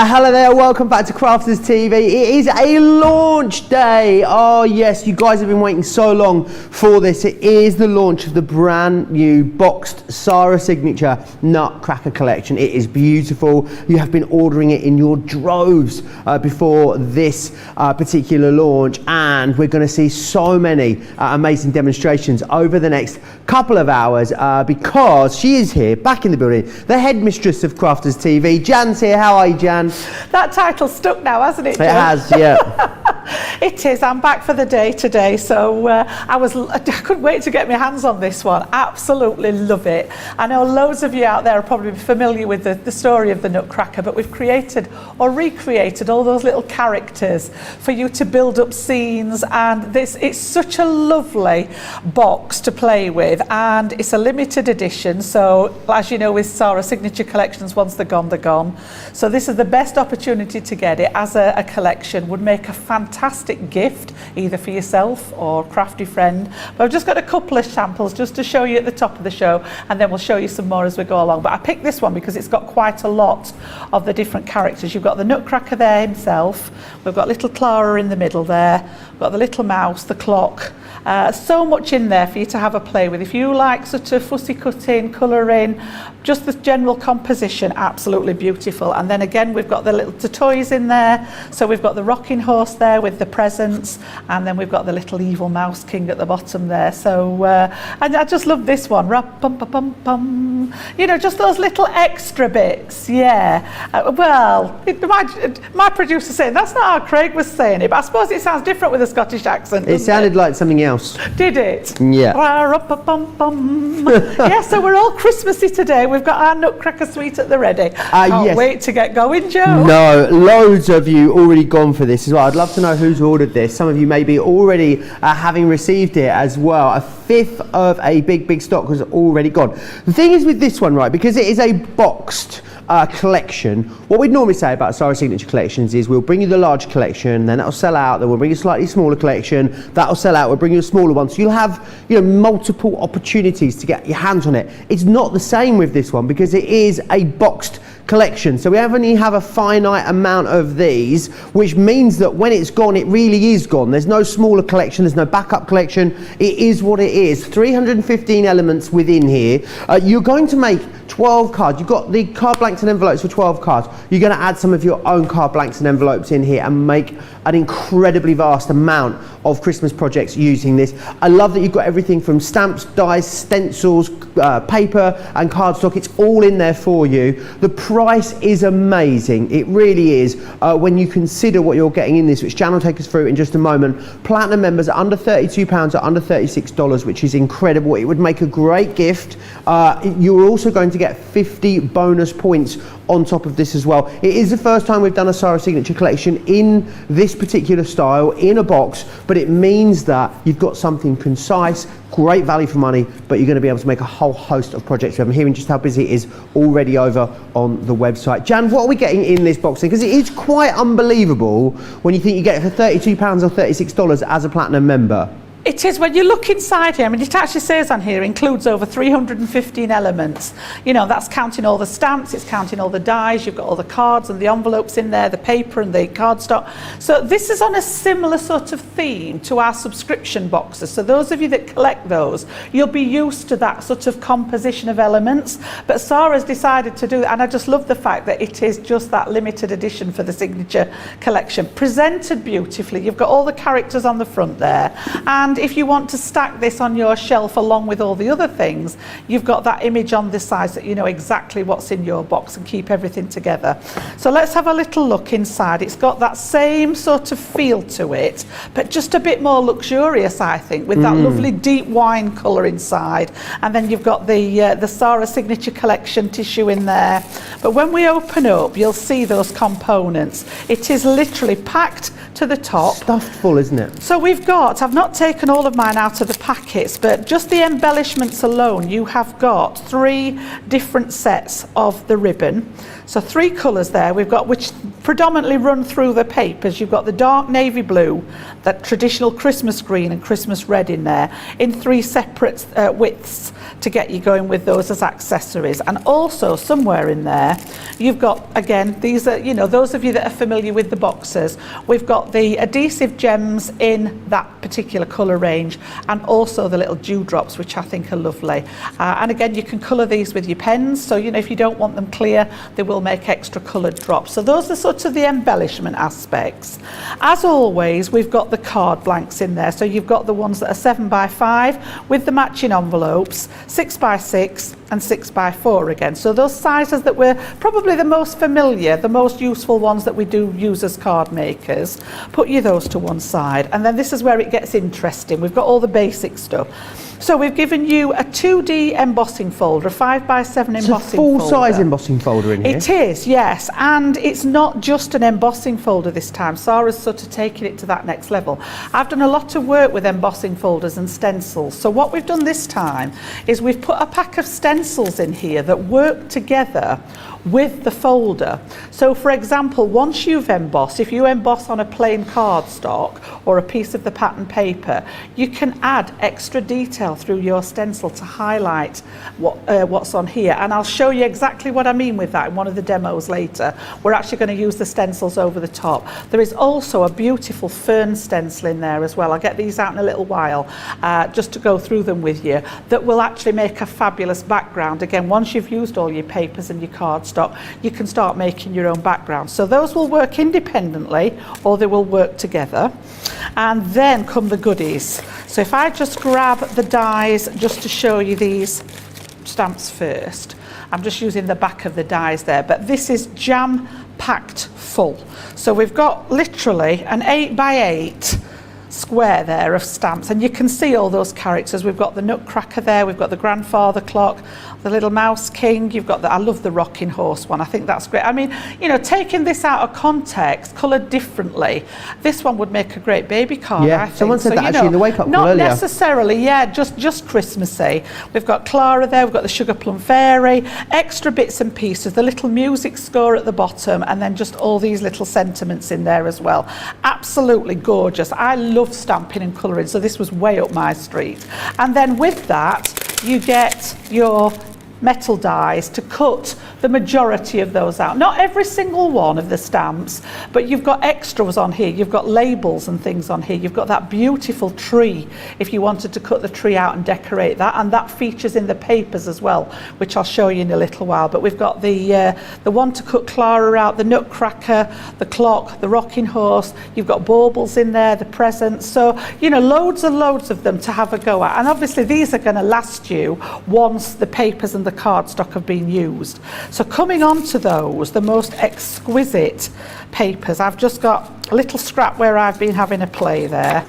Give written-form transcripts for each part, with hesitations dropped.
Hello there, welcome back to Crafters TV. It is a launch day. Oh yes, you guys have been waiting so long for this. It is the launch of the brand new boxed Sarah Signature Nutcracker collection. It is beautiful. You have been ordering it in your droves before this particular launch, and we're going to see so many amazing demonstrations over the next couple of hours because she is here, back in the building, the headmistress of Crafters TV. Jan's here. How are you, Jan? That title's stuck now, hasn't it, Joe? It has, yeah. It is. I'm back for the day today, so I couldn't wait to get my hands on this one. Absolutely love it. I know loads of you out there are probably familiar with the story of the Nutcracker, but we've created or recreated all those little characters for you to build up scenes, and it's such a lovely box to play with, and it's a limited edition. So as you know, with Sarah Signature collections, once they're gone, they're gone. So this is the best opportunity to get it as a collection. Would make a fantastic gift either for yourself or crafty friend. But I've just got a couple of samples just to show you at the top of the show, and then we'll show you some more as we go along. But I picked this one because it's got quite a lot of the different characters. You've got the Nutcracker there himself, we've got little Clara in the middle there, we've got the little mouse, the clock. So much in there for you to have a play with. If you like sort of fussy cutting, colouring, just the general composition, absolutely beautiful. And then again, we've got the toys in there. So we've got the rocking horse there with the presents, and then we've got the little evil mouse king at the bottom there. So and I just love this one. Bum. You know, just those little extra bits. Yeah. My producer saying that's not how Craig was saying it, but I suppose it sounds different with a Scottish accent. It sounded like something else. Did it? Yeah. Yeah, so we're all Christmassy today. We've got our Nutcracker suite at the ready. Can't wait to get going, Joe. No, loads of you already gone for this as well. I'd love to know who's ordered this. Some of you may be already having received it as well. A fifth of a big stock has already gone. The thing is with this one, right, because it is a boxed collection, what we'd normally say about Sarah Signature collections is we'll bring you the large collection, then that'll sell out, then we'll bring you a slightly smaller collection, that'll sell out, we'll bring you a smaller one, so you'll have, you know, multiple opportunities to get your hands on it. It's not the same with this one because it is a boxed collection, so we only have a finite amount of these, which means that when it's gone, it really is gone. There's no smaller collection, there's no backup collection. It is what it is. 315 elements within here. You're going to make 12 cards. You've got the card blanks and envelopes for 12 cards. You're going to add some of your own card blanks and envelopes in here and make an incredibly vast amount of Christmas projects using this. I love that you've got everything from stamps, dies, stencils, paper and cardstock. It's all in there for you. The price is amazing. It really is when you consider what you're getting in this, which Jan will take us through in just a moment. Platinum members are under £32 or under $36, which is incredible. It would make a great gift. You're also going to get 50 bonus points on top of this as well. It is the first time we've done a Sarah Signature collection in this particular style, in a box, but it means that you've got something concise, great value for money, but you're going to be able to make a whole host of projects. I'm hearing just how busy it is already over on the website. Jan, what are we getting in this box? Because it is quite unbelievable when you think you get it for £32 or $36 as a platinum member. It is. When you look inside here, I mean, it actually says on here, includes over 315 elements. You know, that's counting all the stamps, it's counting all the dies, you've got all the cards and the envelopes in there, the paper and the cardstock. So this is on a similar sort of theme to our subscription boxes. So those of you that collect those, you'll be used to that sort of composition of elements. But Sarah's decided to do that, and I just love the fact that it is just that limited edition for the Signature collection. Presented beautifully. You've got all the characters on the front there. And if you want to stack this on your shelf along with all the other things, you've got that image on this side so that you know exactly what's in your box and keep everything together. So let's have a little look inside. It's got that same sort of feel to it, but just a bit more luxurious, I think, with that lovely deep wine colour inside. And then you've got the Sarah Signature collection tissue in there. But when we open up, you'll see those components. It is literally packed to the top. Stuffed full, isn't it? So we've got, I've not taken all of mine out of the packets, but just the embellishments alone, you have got 3 different sets of the ribbon. So 3 colours there, we've got, which predominantly run through the papers. You've got the dark navy blue, that traditional Christmas green and Christmas red in there, in 3 separate widths to get you going with those as accessories. And also somewhere in there, you've got, again, these are, you know, those of you that are familiar with the boxes, we've got the adhesive gems in that particular colour range, and also the little dewdrops, which I think are lovely. And again, you can colour these with your pens, so you know, if you don't want them clear, they will make extra coloured drops. So those are sort of the embellishment aspects. As always, we've got the card blanks in there, so you've got the ones that are 7x5 with the matching envelopes, 6x6 and 6x4 again. So those sizes that we're probably the most familiar, the most useful ones that we do use as card makers, put you those to one side. And then this is where it gets interesting. We've got all the basic stuff. So we've given you a 2D embossing folder, a 5x7 embossing folder. It's a full-size embossing folder in here. It is, yes, and it's not just an embossing folder this time. Sarah's sort of taken it to that next level. I've done a lot of work with embossing folders and stencils. So what we've done this time is we've put a pack of stencils in here that work together with the folder. So for example, once you've embossed, if you emboss on a plain cardstock or a piece of the pattern paper, you can add extra detail through your stencil to highlight what's on here. And I'll show you exactly what I mean with that in one of the demos later. We're actually going to use the stencils over the top. There is also a beautiful fern stencil in there as well. I'll get these out in a little while just to go through them with you. That will actually make a fabulous background. Again, once you've used all your papers and your cardstock, you can start making your own background. So those will work independently or they will work together. And then come the goodies. So if I just grab the dies just to show you these stamps first. I'm just using the back of the dies there, but this is jam-packed full. So we've got literally an 8x8 square there of stamps, and you can see all those characters. We've got the Nutcracker there, we've got the grandfather clock, the little mouse king, you've got the, I love the rocking horse one, I think that's great. I mean, you know, taking this out of context, coloured differently, this one would make a great baby card, yeah, I think. someone said that actually in the wake up call earlier. Not necessarily, yeah, just Christmassy. We've got Clara there, we've got the Sugar Plum Fairy, extra bits and pieces, the little music score at the bottom, and then just all these little sentiments in there as well. Absolutely gorgeous. I love stamping and colouring, so this was way up my street. And then with that, you get your metal dies to cut the majority of those out. Not every single one of the stamps, but you've got extras on here. You've got labels and things on here. You've got that beautiful tree if you wanted to cut the tree out and decorate that, and that features in the papers as well, which I'll show you in a little while. But we've got the one to cut Clara out, the Nutcracker, the clock, the rocking horse. You've got baubles in there, the presents. So, you know, loads and loads of them to have a go at. And obviously these are going to last you once the papers and the cardstock have been used. So coming on to those, the most exquisite papers, I've just got a little scrap where I've been having a play there.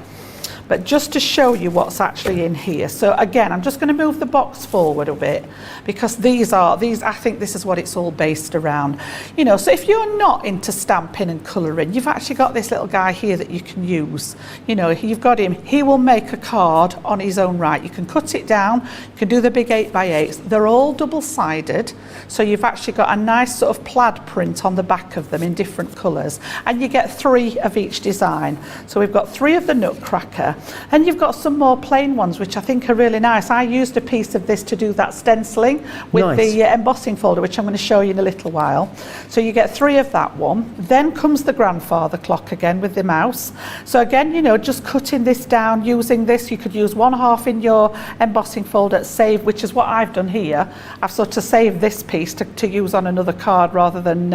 But just to show you what's actually in here. So again, I'm just going to move the box forward a bit, because these I think this is what it's all based around. You know, so if you're not into stamping and colouring, you've actually got this little guy here that you can use. You know, you've got him, he will make a card on his own right. You can cut it down, you can do the big 8x8s. They're all double-sided, so you've actually got a nice sort of plaid print on the back of them in different colours. And you get 3 of each design. So we've got 3 of the Nutcracker, and you've got some more plain ones which I think are really nice. I used a piece of this to do that stenciling with the embossing folder, which I'm going to show you in a little while. So you get 3 of that one. Then comes the grandfather clock again with the mouse. So again, you know, just cutting this down, using this, you could use 1/2 in your embossing folder, save, which is what I've done here. I've sort of saved this piece to use on another card rather than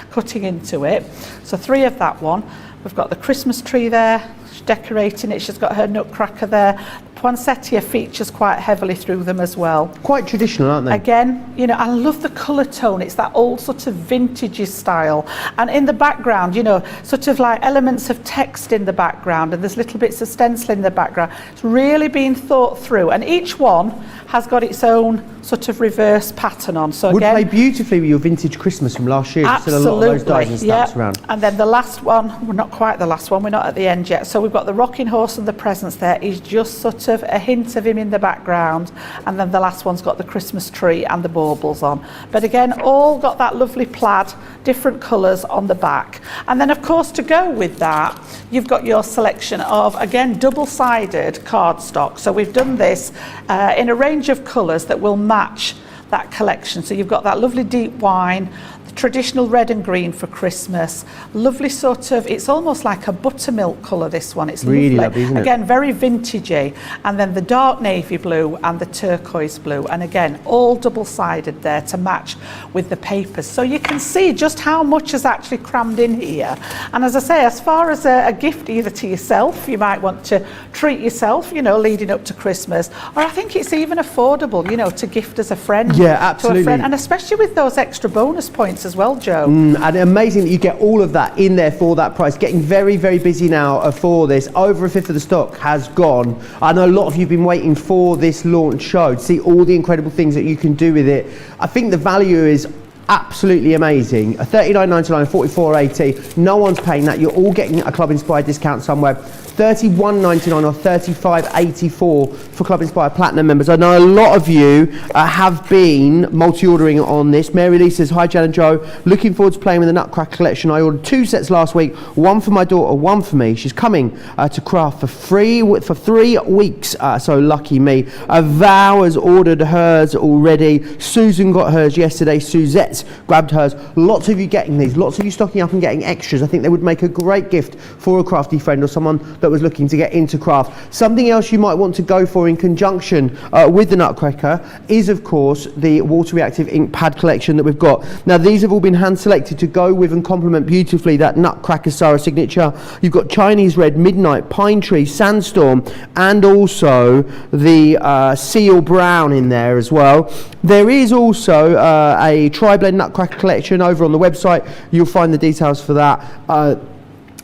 cutting into it. So 3 of that one. We've got the Christmas tree there, decorating it. She's got her Nutcracker there. Poinsettia features quite heavily through them as well. Quite traditional, aren't they? Again, you know, I love the colour tone. It's that old sort of vintagey style. And in the background, you know, sort of like elements of text in the background, and there's little bits of stencil in the background. It's really been thought through, and each one has got its own sort of reverse pattern on. So would again, play beautifully with your vintage Christmas from last year. absolutely. Still a lot of those dies and stamps around. And then the last one, well, not quite the last one, we're not at the end yet. So we've got the rocking horse and the presents there. Is just sort of a hint of him in the background, and then the last one's got the Christmas tree and the baubles on. But again, all got that lovely plaid, different colours on the back. And then of course, to go with that, you've got your selection of, again, double-sided cardstock. So we've done this in a range of colours that will match that collection. So you've got that lovely deep wine, the traditional red and green for Christmas, lovely sort of, it's almost like a buttermilk colour, this one. It's really lovely. lovely, isn't it? Again, very vintagey. And then the dark navy blue and the turquoise blue. And again, all double-sided there to match with the papers. So you can see just how much is actually crammed in here. And as I say, as far as a gift either to yourself, you might want to treat yourself, you know, leading up to Christmas, or I think it's even affordable, you know, to gift as a friend. Yeah, absolutely. To a friend. And especially with those extra bonus points as well, Joe. And amazing that you get all of that in there for that price. Getting very, very busy now for this. Over a fifth of the stock has gone. I know a lot of you have been waiting for this launch show to see all the incredible things that you can do with it. I think the value is absolutely amazing. $39.99, $44.80. No one's paying that. You're all getting a Club Inspired discount somewhere. $31.99 or $35.84 for Club Inspired Platinum members. I know a lot of you have been multi-ordering on this. Mary Lee says, hi Jan and Joe, looking forward to playing with the Nutcracker collection. I ordered 2 sets last week, one for my daughter, one for me. She's coming to craft for free for 3 weeks, so lucky me. Val has ordered hers already. Susan got hers yesterday. Suzette's grabbed hers. Lots of you getting these, lots of you stocking up and getting extras. I think they would make a great gift for a crafty friend or someone that was looking to get into craft. Something else you might want to go for in conjunction with the Nutcracker is, of course, the water reactive ink pad collection that we've got. Now, these have all been hand selected to go with and complement beautifully that Nutcracker Sarah signature. You've got Chinese Red, Midnight, Pine Tree, Sandstorm, and also the Seal Brown in there as well. There is also a tri-blend Nutcracker collection over on the website. You'll find the details for that.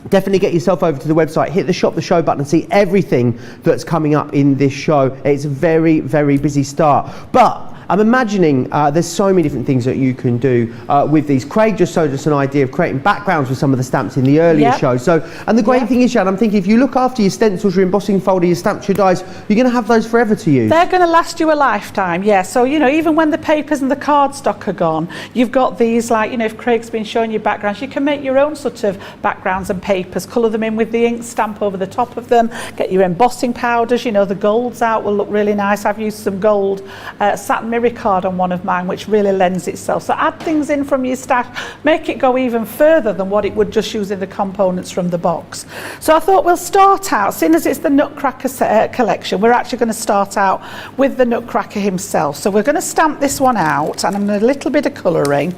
Definitely get yourself over to the website, hit the shop the show button and see everything that's coming up in this show. It's a very, very busy start. But I'm imagining there's so many different things that you can do with these. Craig just showed us an idea of creating backgrounds with some of the stamps in the earlier show. So, and the great thing is, Jan, I'm thinking if you look after your stencils, your embossing folder, your stamps, your dies, you're going to have those forever to use. They're going to last you a lifetime, yeah. So, you know, even when the papers and the cardstock are gone, you've got these, like, you know, if Craig's been showing you backgrounds, you can make your own sort of backgrounds and papers, colour them in with the ink, stamp over the top of them, get your embossing powders, you know, the golds out will look really nice. I've used some gold satin mirror card on one of mine, which really lends itself. So add things in from your stash, make it go even further than what it would just using the components from the box. So I thought we'll start out, seeing as it's the Nutcracker collection, we're actually going to start out with the Nutcracker himself. So we're going to stamp this one out, and I'm going to a little bit of colouring,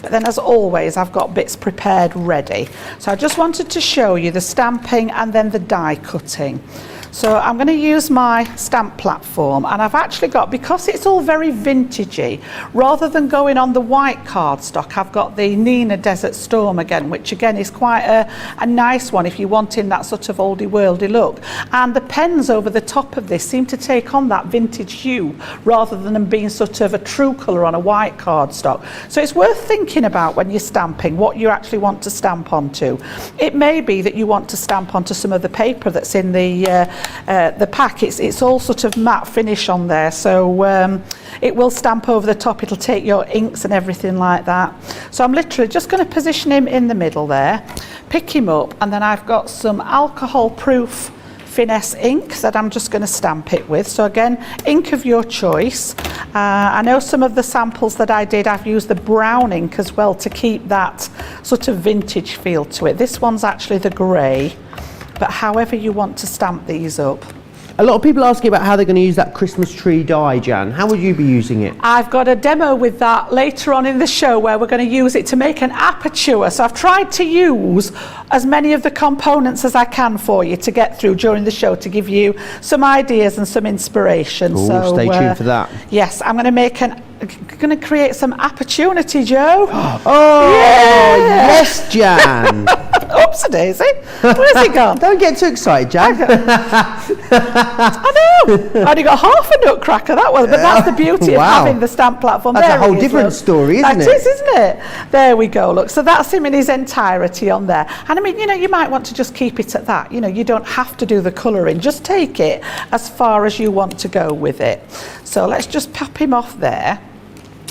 but then as always I've got bits prepared ready. So I just wanted to show you the stamping and then the die cutting. So I'm going to use my stamp platform, and I've actually got, because it's all very vintagey, rather than going on the white cardstock, I've got the Nina Desert Storm again, which again is quite a nice one if you're wanting that sort of oldie worldy look. And the pens over the top of this seem to take on that vintage hue rather than them being sort of a true colour on a white cardstock. So it's worth thinking about when you're stamping what you actually want to stamp onto. It may be that you want to stamp onto some of the paper that's in the pack. It's all sort of matte finish on there, so it will stamp over the top. It'll take your inks and everything like that. So I'm literally just going to position him in the middle there, pick him up, and then I've got some alcohol proof finesse ink that I'm just going to stamp it with. So again, ink of your choice. I know some of the samples that I did, I've used the brown ink as well to keep that sort of vintage feel to it. This one's actually the grey, but however you want to stamp these up. A lot of people asking about how they're going to use that Christmas tree die, Jan. How would you be using it? I've got a demo with that later on in the show where we're going to use it to make an aperture. So I've tried to use as many of the components as I can for you to get through during the show to give you some ideas and some inspiration. Ooh, so stay tuned for that. Yes, I'm going to create some opportunity, Joe. Oh, yes, Jan. Oops, a daisy. Where's he gone? Don't get too excited, Jan. I know. I only got half a Nutcracker, that was, but that's the beauty of having the stamp platform. That's there a whole different story, isn't it? That is, isn't it? There we go. Look, so that's him in his entirety on there. And I mean, you know, you might want to just keep it at that. You know, you don't have to do the colouring. Just take it as far as you want to go with it. So let's just pop him off there.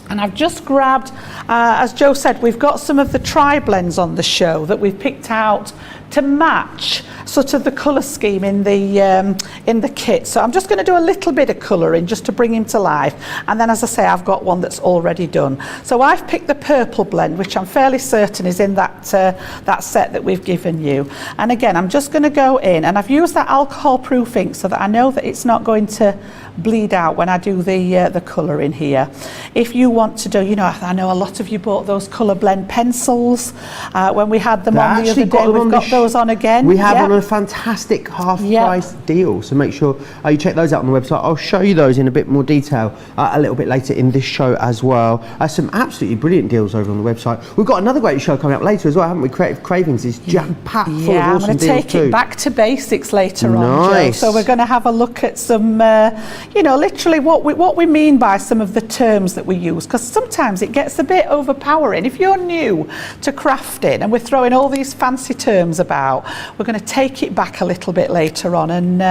And I've just grabbed, as Joe said, we've got some of the tri-blends on the show that we've picked out to match sort of the colour scheme in the kit. So I'm just going to do a little bit of colouring just to bring him to life. And then, as I say, I've got one that's already done. So I've picked the purple blend, which I'm fairly certain is in that set that we've given you. And again, I'm just going to go in, and I've used that alcohol-proof ink so that I know that it's not going to bleed out when I do the colour in here. If you want to do, you know, I know a lot of you bought those colour blend pencils when we had them on the other day. We've got those on again. We have on a fantastic half-price deal, so make sure you check those out on the website. I'll show you those in a bit more detail a little bit later in this show as well. Some absolutely brilliant deals over on the website. We've got another great show coming up later as well, haven't we? Creative Cravings is jam-packed full of awesome deals too. Yeah, I'm going to take it back to basics later on, Joe. So we're going to have a look at some, you know, literally what we mean by some of the terms that we use, because sometimes it gets a bit overpowering. If you're new to crafting and we're throwing all these fancy terms about, we're going to take it back a little bit later on and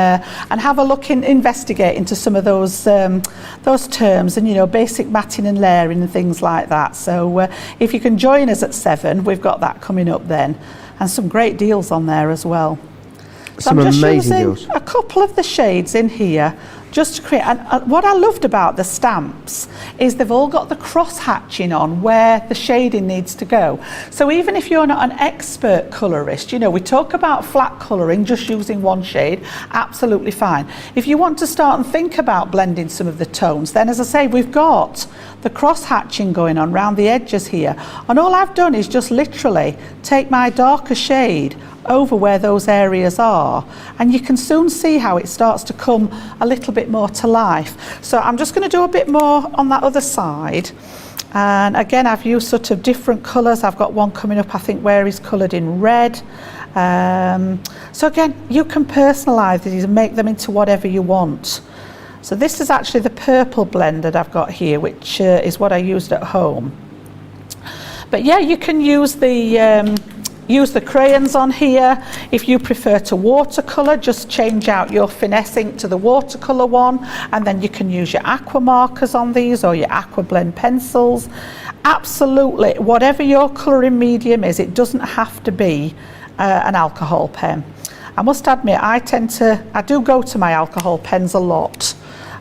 have a look investigate into some of those terms and, you know, basic matting and layering and things like that. So if you can join us at 7, we've got that coming up then, and some great deals on there as well. So I'm just using a couple of the shades in here just to create, and what I loved about the stamps is they've all got the cross hatching on where the shading needs to go. So even if you're not an expert colourist, you know, we talk about flat colouring, just using one shade, absolutely fine. If you want to start and think about blending some of the tones, then as I say, we've got the cross hatching going on around the edges here. And all I've done is just literally take my darker shade over where those areas are, and you can soon see how it starts to come a little bit more to life. So I'm just going to do a bit more on that other side, and again I've used sort of different colours. I've got one coming up I think where he's coloured in red. So again, you can personalise these and make them into whatever you want. So this is actually the purple blend that I've got here, which is what I used at home. But yeah, you can use the crayons on here. If you prefer to watercolour, just change out your finesse ink to the watercolour one, and then you can use your aqua markers on these or your aqua blend pencils. Absolutely, whatever your colouring medium is, it doesn't have to be an alcohol pen. I must admit, I do go to my alcohol pens a lot.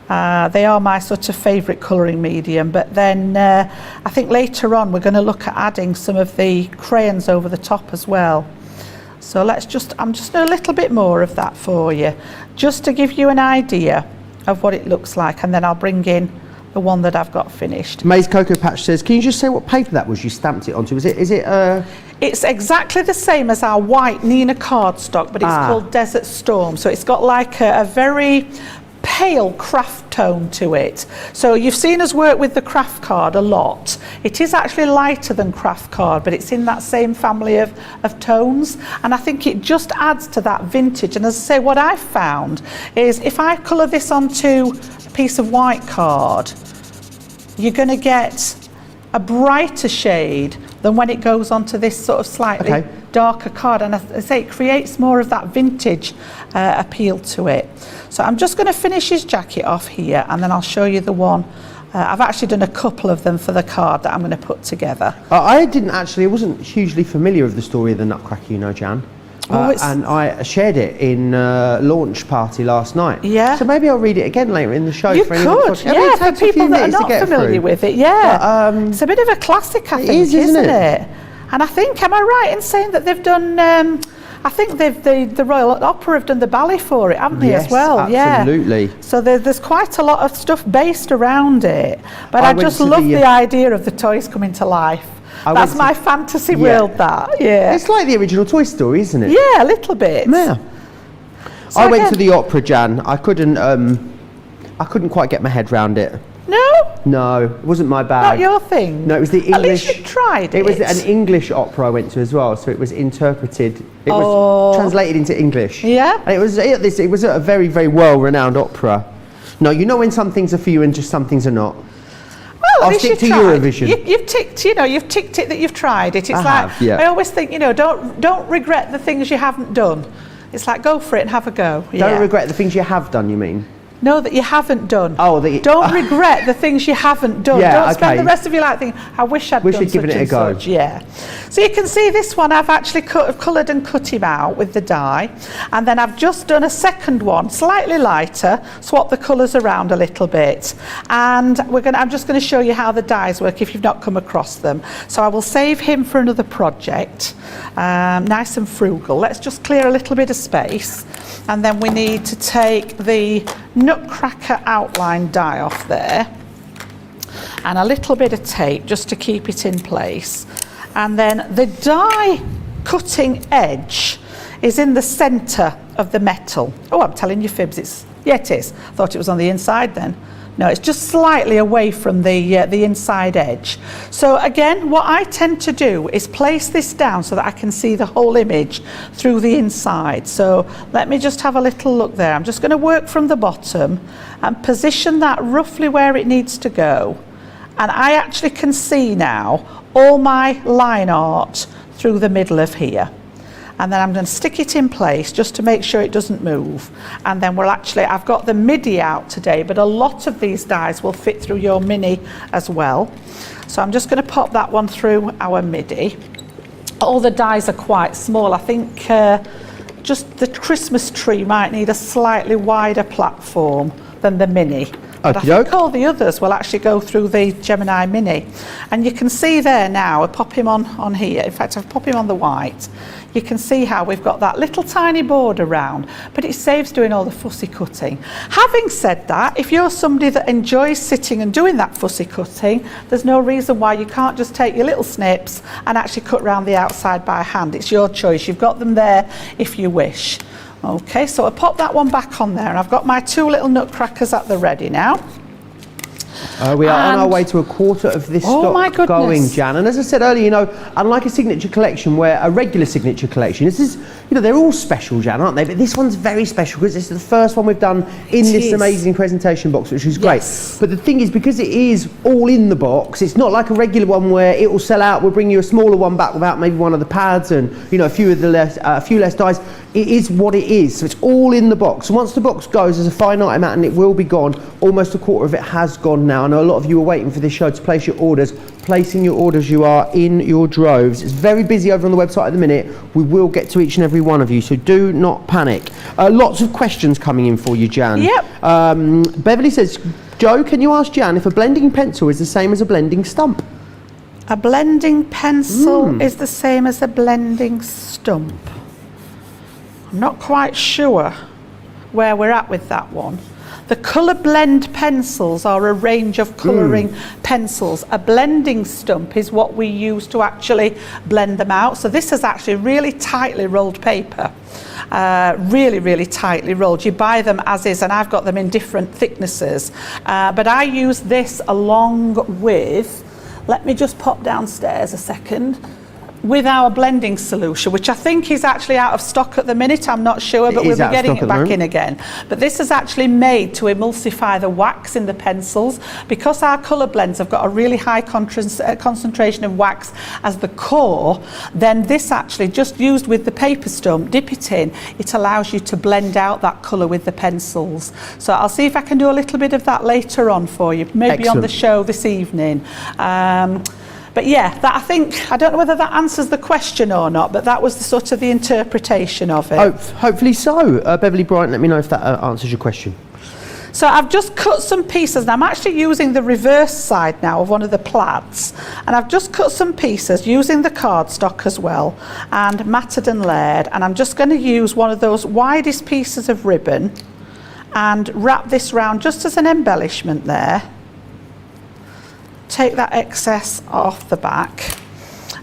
They are my sort of favourite colouring medium, but then I think later on we're going to look at adding some of the crayons over the top as well. So I'm just doing a little bit more of that for you, just to give you an idea of what it looks like, and then I'll bring in the one that I've got finished. Maze Cocoa Patch says, can you just say what paper that was you stamped it onto? It's exactly the same as our white Nina cardstock, but it's called Desert Storm. So it's got like a very pale craft tone to it. So you've seen us work with the craft card a lot. It is actually lighter than craft card, but it's in that same family of tones, and I think it just adds to that vintage. And as I say, what I've found is if I colour this onto a piece of white card, you're going to get a brighter shade than when it goes onto this sort of slightly darker card, and as I say, it creates more of that vintage appeal to it. So I'm just going to finish his jacket off here, and then I'll show you the one. I've actually done a couple of them for the card that I'm going to put together. I wasn't hugely familiar with the story of the Nutcracker, you know, Jan. And I shared it in launch party last night. Yeah. So maybe I'll read it again later in the show. You could, for people that are not familiar with it. Yeah. It's a bit of a classic, I think, isn't it? And I think, am I right in saying that they've done, I think the Royal Opera have done the ballet for it, haven't they, Yes, as well? absolutely. Yeah. So there's quite a lot of stuff based around it. But I went just to love the, the idea of the toys coming to life. I That's went my fantasy world, that. Yeah. It's like the original Toy Story, isn't it? Yeah, a little bit. Yeah. So I went again- to the opera, Jan. I couldn't quite get my head round it. No, No, it wasn't my bag. not your thing. No, it was the English. At least you tried it. It was an English opera I went to as well, so it was interpreted. It was Oh. translated into English. Yeah. And it was a very, very well-renowned opera. No, you know when some things are for you and just some things are not. Well, at I'll least stick to you tried. Eurovision. You've ticked it that you've tried it. It's I like, have, yeah. I always think, don't regret the things you haven't done. It's like, go for it and have a go. Don't regret the things you have done, you mean? No, that you haven't done. Oh, that you... Don't regret the things you haven't done. Yeah, Don't spend okay. the rest of your life thinking, I wish I'd done I'd given such it a and go. such. Yeah. So you can see this one I've actually coloured and cut him out with the dye. And then I've just done a second one, slightly lighter, swap the colours around a little bit. And I'm just going to show you how the dyes work if you've not come across them. So I will save him for another project. Nice and frugal. Let's just clear a little bit of space. And then we need to take the Nutcracker outline die off there and a little bit of tape just to keep it in place. And then the die cutting edge is in the centre of the metal. Oh, I'm telling you fibs, it is. I thought it was on the inside then. No, it's just slightly away from the inside edge. So again, what I tend to do is place this down so that I can see the whole image through the inside. So let me just have a little look there. I'm just going to work from the bottom and position that roughly where it needs to go. And I actually can see now all my line art through the middle of here. And then I'm going to stick it in place just to make sure it doesn't move. And then I've got the midi out today, but a lot of these dies will fit through your mini as well. So I'm just going to pop that one through our midi. All the dies are quite small. I think just the Christmas tree might need a slightly wider platform than the mini. But I think all the others will actually go through the Gemini Mini. And you can see there now, I pop him on here. In fact, I've pop him on the white. You can see how we've got that little tiny border around, but it saves doing all the fussy cutting. Having said that, if you're somebody that enjoys sitting and doing that fussy cutting, there's no reason why you can't just take your little snips and actually cut around the outside by hand. It's your choice. You've got them there if you wish. Okay, so I'll pop that one back on there, and I've got my two little Nutcrackers at the ready now. We are on our way to a quarter of this stock going, Jan. And as I said earlier, unlike a signature collection where a regular signature collection, this is, they're all special, Jan, aren't they? But this one's very special because it's the first one we've done in this amazing presentation box, which is great. Yes. But the thing is, because it is all in the box, it's not like a regular one where it will sell out. We'll bring you a smaller one back without maybe one of the pads and a few less dies. It is what it is, so it's all in the box. So once the box goes, there's a finite amount and it will be gone. Almost a quarter of it has gone now. I know a lot of you are waiting for this show to place your orders. Placing your orders, you are in your droves. It's very busy over on the website at the minute. We will get to each and every one of you, so do not panic. Lots of questions coming in for you, Jan. Yep. Beverly says, Joe, can you ask Jan if a blending pencil is the same as a blending stump? A blending pencil is the same as a blending stump. I'm not quite sure where we're at with that one. The colour blend pencils are a range of colouring pencils. A blending stump is what we use to actually blend them out. So this is actually really tightly rolled paper. Really, really tightly rolled. You buy them as is, and I've got them in different thicknesses. But I use this along with, let me just pop downstairs a second, with our blending solution, which I think is actually out of stock at the minute. I'm not sure, but we'll be getting it back in again. But this is actually made to emulsify the wax in the pencils. Because our colour blends have got a really high concentration of wax as the core, then this actually, just used with the paper stump, dip it in, it allows you to blend out that colour with the pencils. So I'll see if I can do a little bit of that later on for you, maybe on the show this evening. But yeah, I don't know whether that answers the question or not, but that was the sort of the interpretation of it. Hopefully so. Beverly Bryant, let me know if that answers your question. So I've just cut some pieces, and I'm actually using the reverse side now of one of the plaids, and I've just cut some pieces using the cardstock as well, and matted and layered, and I'm just going to use one of those widest pieces of ribbon and wrap this round just as an embellishment there. Take that excess off the back,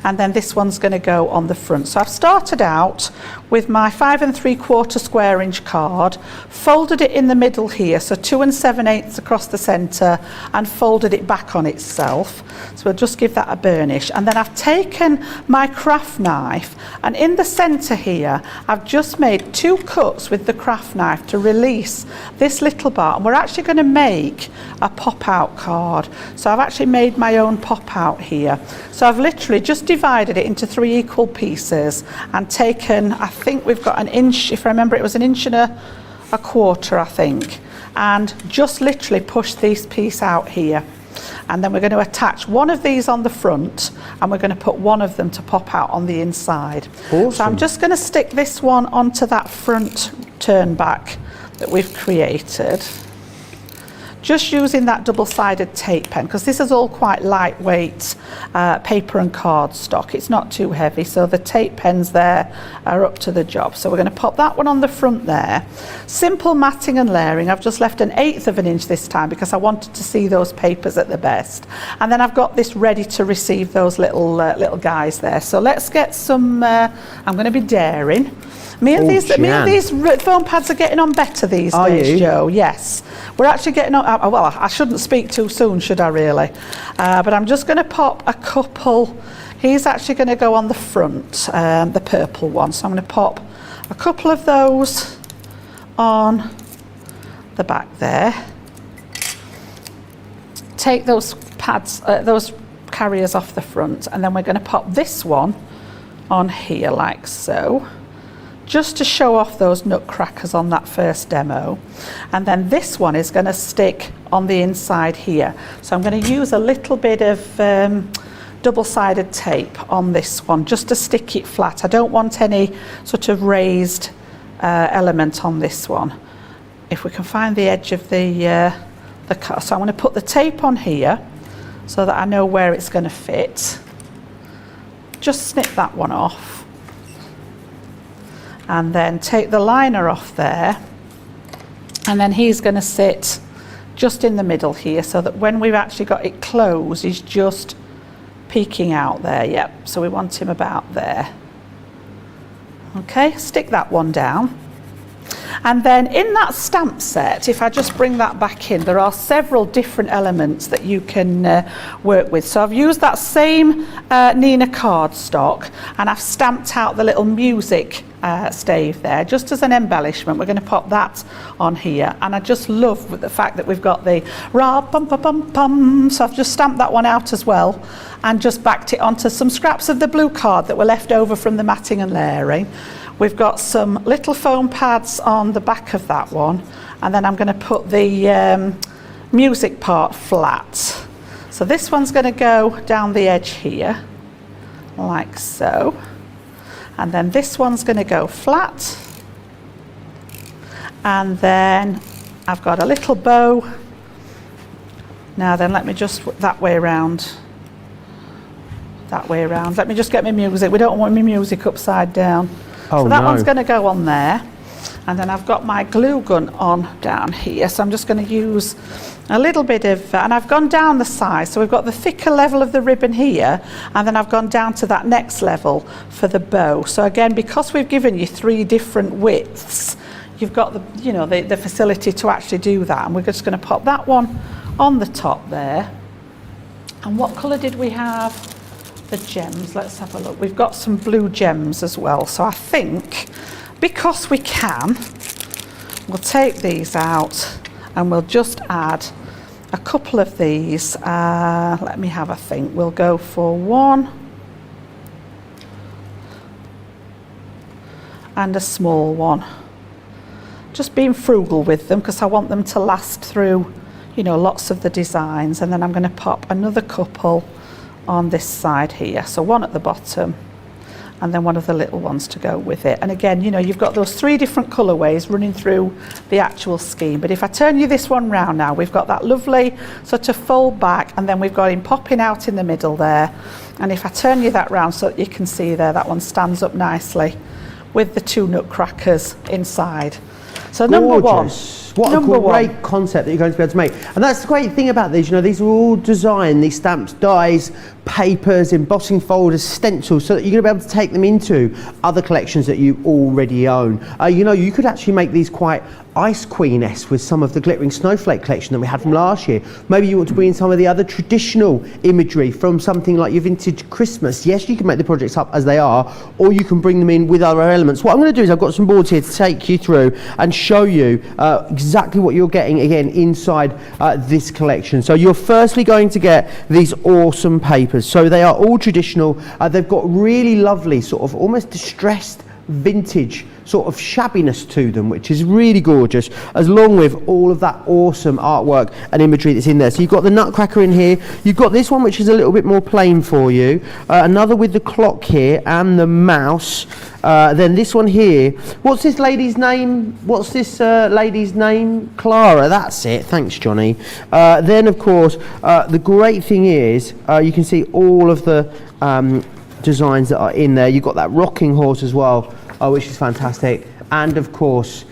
and then this one's going to go on the front. So I've started out with my 5 3/4 square inch card, folded it in the middle here, so 2 7/8 across the centre, and folded it back on itself. So we'll just give that a burnish, and then I've taken my craft knife, and in the centre here I've just made 2 cuts with the craft knife to release this little bar, and we're actually going to make a pop-out card. So I've actually made my own pop-out here. So I've literally just divided it into 3 equal pieces and taken, I think we've got 1 inch, if I remember it was 1 1.25 inches, I think, and just literally push this piece out here. And then we're going to attach one of these on the front, and we're going to put one of them to pop out on the inside. Awesome. So I'm just going to stick this one onto that front turn back that we've created, just using that double-sided tape pen, because this is all quite lightweight paper and cardstock. It's not too heavy, so the tape pens there are up to the job. So we're going to pop that one on the front there. Simple matting and layering. I've just left 1/8 inch this time because I wanted to see those papers at the best. And then I've got this ready to receive those little guys there. So let's get some, I'm going to be daring. Me and these foam pads are getting on better these days, Joe. Yes, we're actually getting on. Well, I shouldn't speak too soon, should I really? But I'm just going to pop a couple. He's actually going to go on the front, the purple one. So I'm going to pop a couple of those on the back there. Take those pads, those carriers off the front, and then we're going to pop this one on here like so, just to show off those nutcrackers on that first demo. And then this one is going to stick on the inside here. So I'm going to use a little bit of double-sided tape on this one just to stick it flat. I don't want any sort of raised element on this one. If we can find the edge of the cut. So I'm going to put the tape on here so that I know where it's going to fit. Just snip that one off. And then take the liner off there, and then he's going to sit just in the middle here, so that when we've actually got it closed, he's just peeking out there. Yep, so we want him about there. Okay, stick that one down. And then in that stamp set, if I just bring that back in, there are several different elements that you can work with. So I've used that same Nina cardstock, and I've stamped out the little music stave there just as an embellishment. We're going to pop that on here, and I just love the fact that we've got the ra pum pum pum pum. So I've just stamped that one out as well, and just backed it onto some scraps of the blue card that were left over from the matting and layering. We've got some little foam pads on the back of that one, and then I'm going to put the music part flat. So this one's going to go down the edge here like so, and then this one's going to go flat, and then I've got a little bow. Now then, let me just that way around. Let me just get my music. We don't want my music upside down. Oh, so that no. one's going to go on there, and then I've got my glue gun on down here, so I'm just going to use a little bit of, and I've gone down the size, so we've got the thicker level of the ribbon here, and then I've gone down to that next level for the bow. So again, because we've given you 3 different widths, you've got the facility to actually do that, and we're just going to pop that one on the top there. And what colour did we have? The gems, let's have a look. We've got some blue gems as well, so I think because we can, we'll take these out and we'll just add a couple of these. Let me have a think. We'll go for 1 and a small one. Just being frugal with them because I want them to last through, lots of the designs. And then I'm going to pop another couple on this side here, so 1 at the bottom and then one of the little ones to go with it. And again, you know, you've got those 3 different colourways running through the actual scheme. But if I turn you this one round now, we've got that lovely sort of fold back, and then we've got him popping out in the middle there. And if I turn you that round so that you can see there, that one stands up nicely with the 2 Nutcrackers inside. So number one. What a great concept that you're going to be able to make. And that's the great thing about these, you know, these are all designed, these stamps, dies, papers, embossing folders, stencils, so that you're going to be able to take them into other collections that you already own. You know, you could actually make these quite Ice Queen-esque with some of the glittering snowflake collection that we had from last year. Maybe you want to bring in some of the other traditional imagery from something like your vintage Christmas. Yes, you can make the projects up as they are, or you can bring them in with other elements. What I'm going to do is I've got some boards here to take you through and show you exactly what you're getting again inside this collection. So you're firstly going to get these awesome papers. So they are all traditional. They've got really lovely sort of almost distressed vintage sort of shabbiness to them, which is really gorgeous, along with all of that awesome artwork and imagery that's in there. So you've got the Nutcracker in here, you've got this one which is a little bit more plain for you, another with the clock here and the mouse, then this one here, what's this lady's name? Clara, that's it, thanks Johnny. Then of course the great thing is you can see all of the designs that are in there. You've got that rocking horse as well, which is fantastic, and of course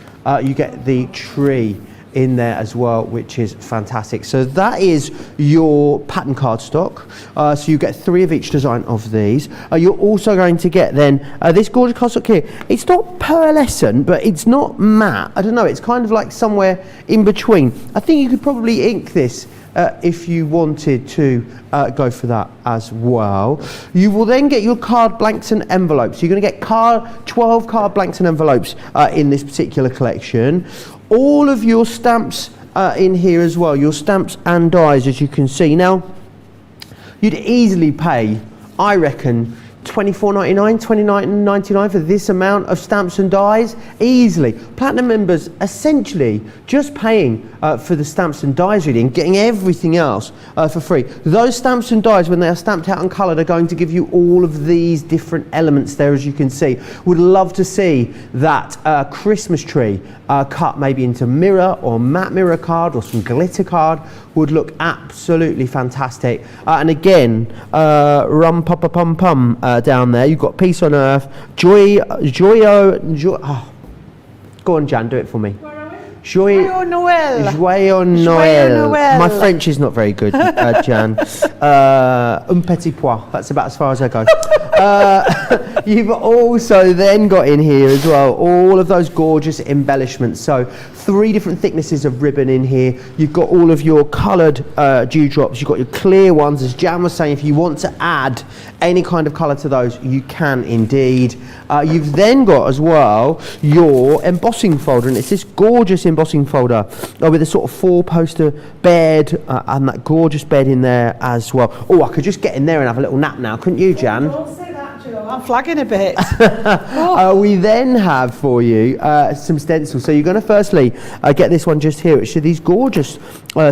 you get the tree in there as well, which is fantastic. So that is your pattern cardstock. So you get 3 of each design of these. You're also going to get then this gorgeous cardstock here. It's not pearlescent, but it's not matte. I don't know, it's kind of like somewhere in between. I think you could probably ink this if you wanted to go for that as well. You will then get your card blanks and envelopes. You're going to get 12 card blanks and envelopes in this particular collection. All of your stamps in here as well, your stamps and dies, as you can see. Now, you'd easily pay, I reckon, $24.99, $29.99 for this amount of stamps and dies, easily. Platinum members essentially just paying for the stamps and dies really, and getting everything else for free. Those stamps and dies, when they are stamped out and coloured, are going to give you all of these different elements there, as you can see. Would love to see that Christmas tree cut maybe into mirror or matte mirror card or some glitter card. Would look absolutely fantastic. And again, rum pa pa pum pum down there. You've got Peace on Earth, joy. Oh. Go on, Jan, do it for me. Joyeux Noël. Joyeux Noël. My French is not very good, Jan. Un petit pois. That's about as far as I go. You've also then got in here as well all of those gorgeous embellishments. So 3 different thicknesses of ribbon in here. You've got all of your coloured dewdrops. You've got your clear ones. As Jan was saying, if you want to add any kind of colour to those, you can indeed. You've then got as well your embossing folder, and it's this gorgeous embossing folder with a sort of 4-poster bed and that gorgeous bed in there as well. Oh, I could just get in there and have a little nap now, couldn't you, Jan? Don't say that, Joe. I'm flagging a bit. We then have for you some stencils. So you're going to firstly get this one just here, which are these gorgeous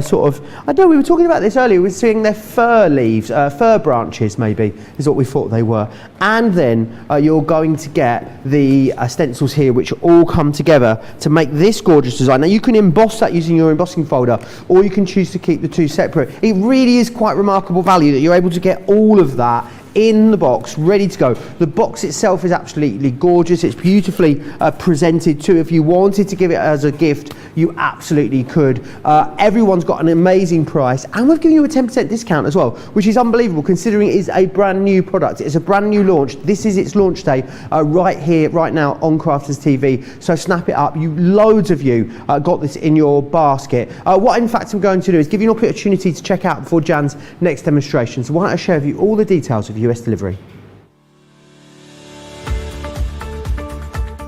sort of, I don't know, we were talking about this earlier, we were seeing their fir leaves, fir branches maybe, is what we thought they were. And then you're going to get the stencils here, which all come together to make this gorgeous design. Now you can emboss that using your embossing folder, or you can choose to keep the 2 separate. It really is quite remarkable value that you're able to get all of that in the box, ready to go. The box itself is absolutely gorgeous. It's beautifully presented too. If you wanted to give it as a gift, you absolutely could. Everyone's got an amazing price, and we've given you a 10% discount as well, which is unbelievable considering it is a brand new product. It's a brand new launch. This is its launch day right here, right now on Crafters TV. So snap it up. Loads of you got this in your basket. What in fact I'm going to do is give you an opportunity to check out before Jan's next demonstration. So why don't I share with you all the details of US delivery.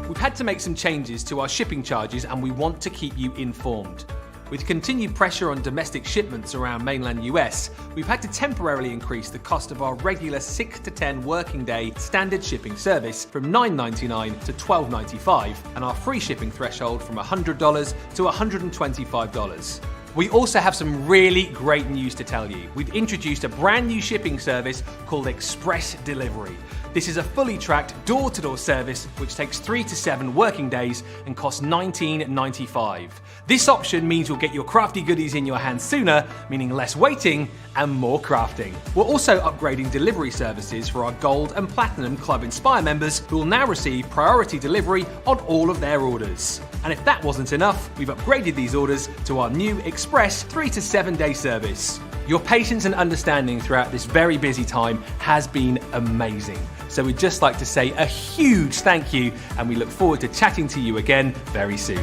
We've had to make some changes to our shipping charges, and we want to keep you informed. With continued pressure on domestic shipments around mainland US, we've had to temporarily increase the cost of our regular 6 to 10 working day standard shipping service from $9.99 to $12.95, and our free shipping threshold from $100 to $125. We also have some really great news to tell you. We've introduced a brand new shipping service called Express Delivery. This is a fully tracked door-to-door service which takes 3 to 7 working days and costs $19.95. This option means you'll get your crafty goodies in your hands sooner, meaning less waiting and more crafting. We're also upgrading delivery services for our Gold and Platinum Club Inspire members who will now receive priority delivery on all of their orders. And if that wasn't enough, we've upgraded these orders to our new Express 3 to 7 day service. Your patience and understanding throughout this very busy time has been amazing. So we'd just like to say a huge thank you, and we look forward to chatting to you again very soon.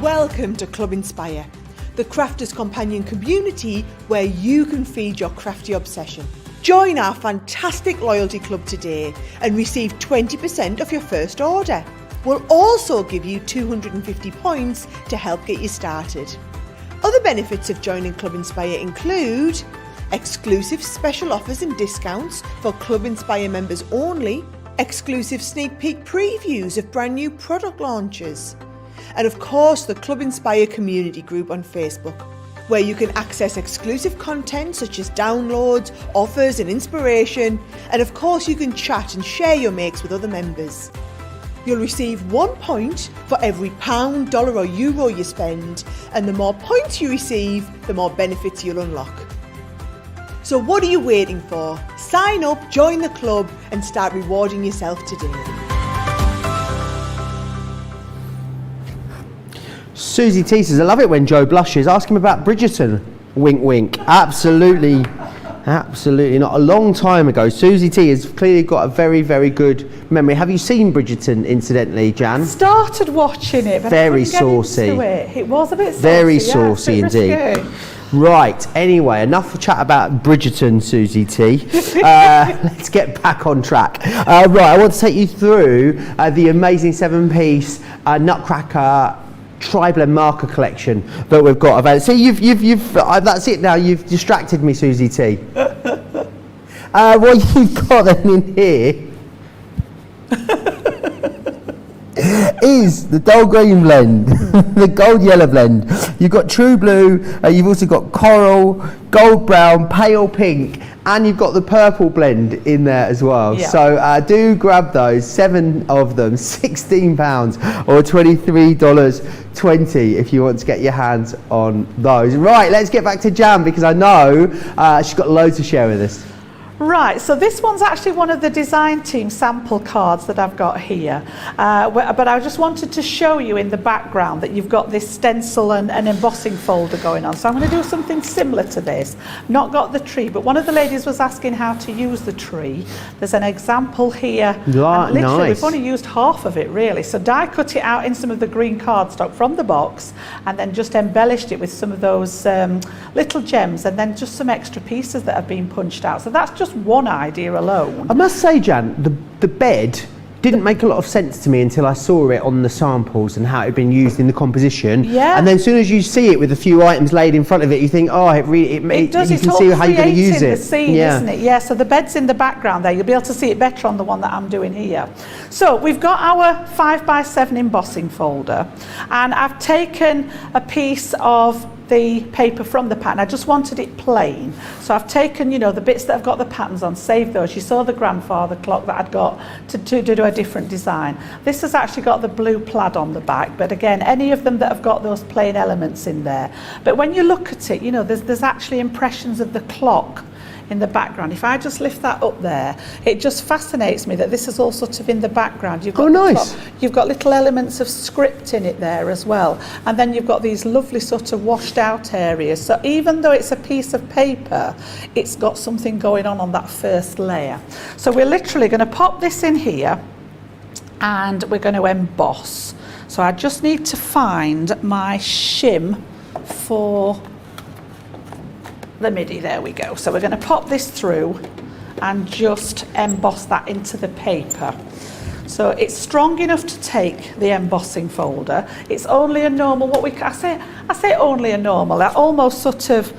Welcome to Club Inspire, the crafters' companion community where you can feed your crafty obsession. Join our fantastic loyalty club today and receive 20% off your first order. We'll also give you 250 points to help get you started. Other benefits of joining Club Inspire include exclusive special offers and discounts for Club Inspire members only, exclusive sneak peek previews of brand new product launches, and of course the Club Inspire community group on Facebook, where you can access exclusive content such as downloads, offers and inspiration, and of course you can chat and share your makes with other members. You'll receive 1 point for every £, dollar or euro you spend, and the more points you receive, the more benefits you'll unlock. So what are you waiting for? Sign up, join the club and start rewarding yourself today. Susie T says, I love it when Joe blushes. Ask him about Bridgerton. Wink, wink. Absolutely, absolutely not. A long time ago. Susie T has clearly got a very, very good memory. Have you seen Bridgerton, incidentally, Jan? Started watching it, but very I couldn't get saucy. into it. It was a bit saucy. Very yeah, saucy a bit indeed. risky. Right, anyway, enough chat about Bridgerton, Susie T. Let's get back on track. Right, I want to take you through the amazing 7-piece Nutcracker tri-blend marker collection that we've got available. See, you've that's it now. You've distracted me, Susie T. What you've got then in here is the dull green blend, the gold yellow blend. You've got true blue. You've also got coral, gold brown, pale pink, and you've got the purple blend in there as well. Yeah. So do grab those, 7 of them, £16 or $23.20 if you want to get your hands on those. Right, let's get back to Jan because I know she's got loads to share with us. Right, so this one's actually one of the design team sample cards that I've got here, but I just wanted to show you in the background that you've got this stencil and embossing folder going on. So I'm going to do something similar to this. Not got the tree, but one of the ladies was asking how to use the tree. There's an example here. And literally, nice. we've only used half of it really. So die cut it out in some of the green cardstock from the box and then just embellished it with some of those little gems and then just some extra pieces that have been punched out. So that's just one idea alone. I must say, Jan, the bed didn't make a lot of sense to me until I saw it on the samples and how it had been used in the composition. Yeah. And then as soon as you see it with a few items laid in front of it, you think, oh, it does. you It's can all see how you're going to use creating it. the scene, isn't it? Yeah, so the bed's in the background there. You'll be able to see it better on the one that I'm doing here. So we've got our 5x7 embossing folder, and I've taken a piece of the paper from the pattern. I just wanted it plain. So I've taken, you know, the bits that have got the patterns on, saved those. You saw the grandfather clock that I'd got to do a different design. This has actually got the blue plaid on the back, but again, any of them that have got those plain elements in there. But when you look at it, you know, there's actually impressions of the clock in the background. If I just lift that up there, it just fascinates me that this is all sort of in the background. You've got nice. You've got little elements of script in it there as well. And then you've got these lovely sort of washed out areas. So even though it's a piece of paper, it's got something going on that first layer. So we're literally going to pop this in here and we're going to emboss. So I just need to find my shim for the MIDI. There we go. So we're going to pop this through and just emboss that into the paper. So it's strong enough to take the embossing folder. It's only a normal, I say only a normal, I almost sort of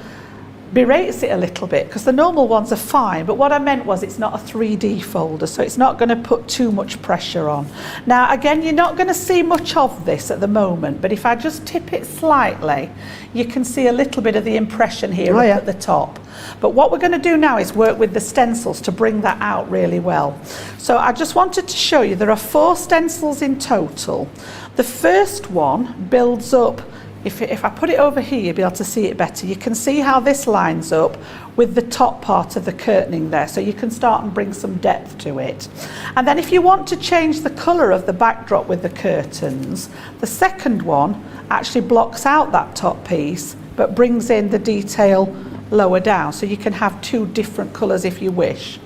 berates it a little bit, because the normal ones are fine, but what I meant was it's not a 3D folder, so it's not going to put too much pressure on. Now again, you're not going to see much of this at the moment, but if I just tip it slightly, you can see a little bit of the impression here up at the top. But what we're going to do now is work with the stencils to bring that out really well. So I just wanted to show you there are 4 stencils in total. The first one builds up. If I put it over here, you'll be able to see it better. You can see how this lines up with the top part of the curtaining there, so you can start and bring some depth to it. And then if you want to change the colour of the backdrop with the curtains, the second one actually blocks out that top piece but brings in the detail lower down, so you can have 2 different colours if you wish.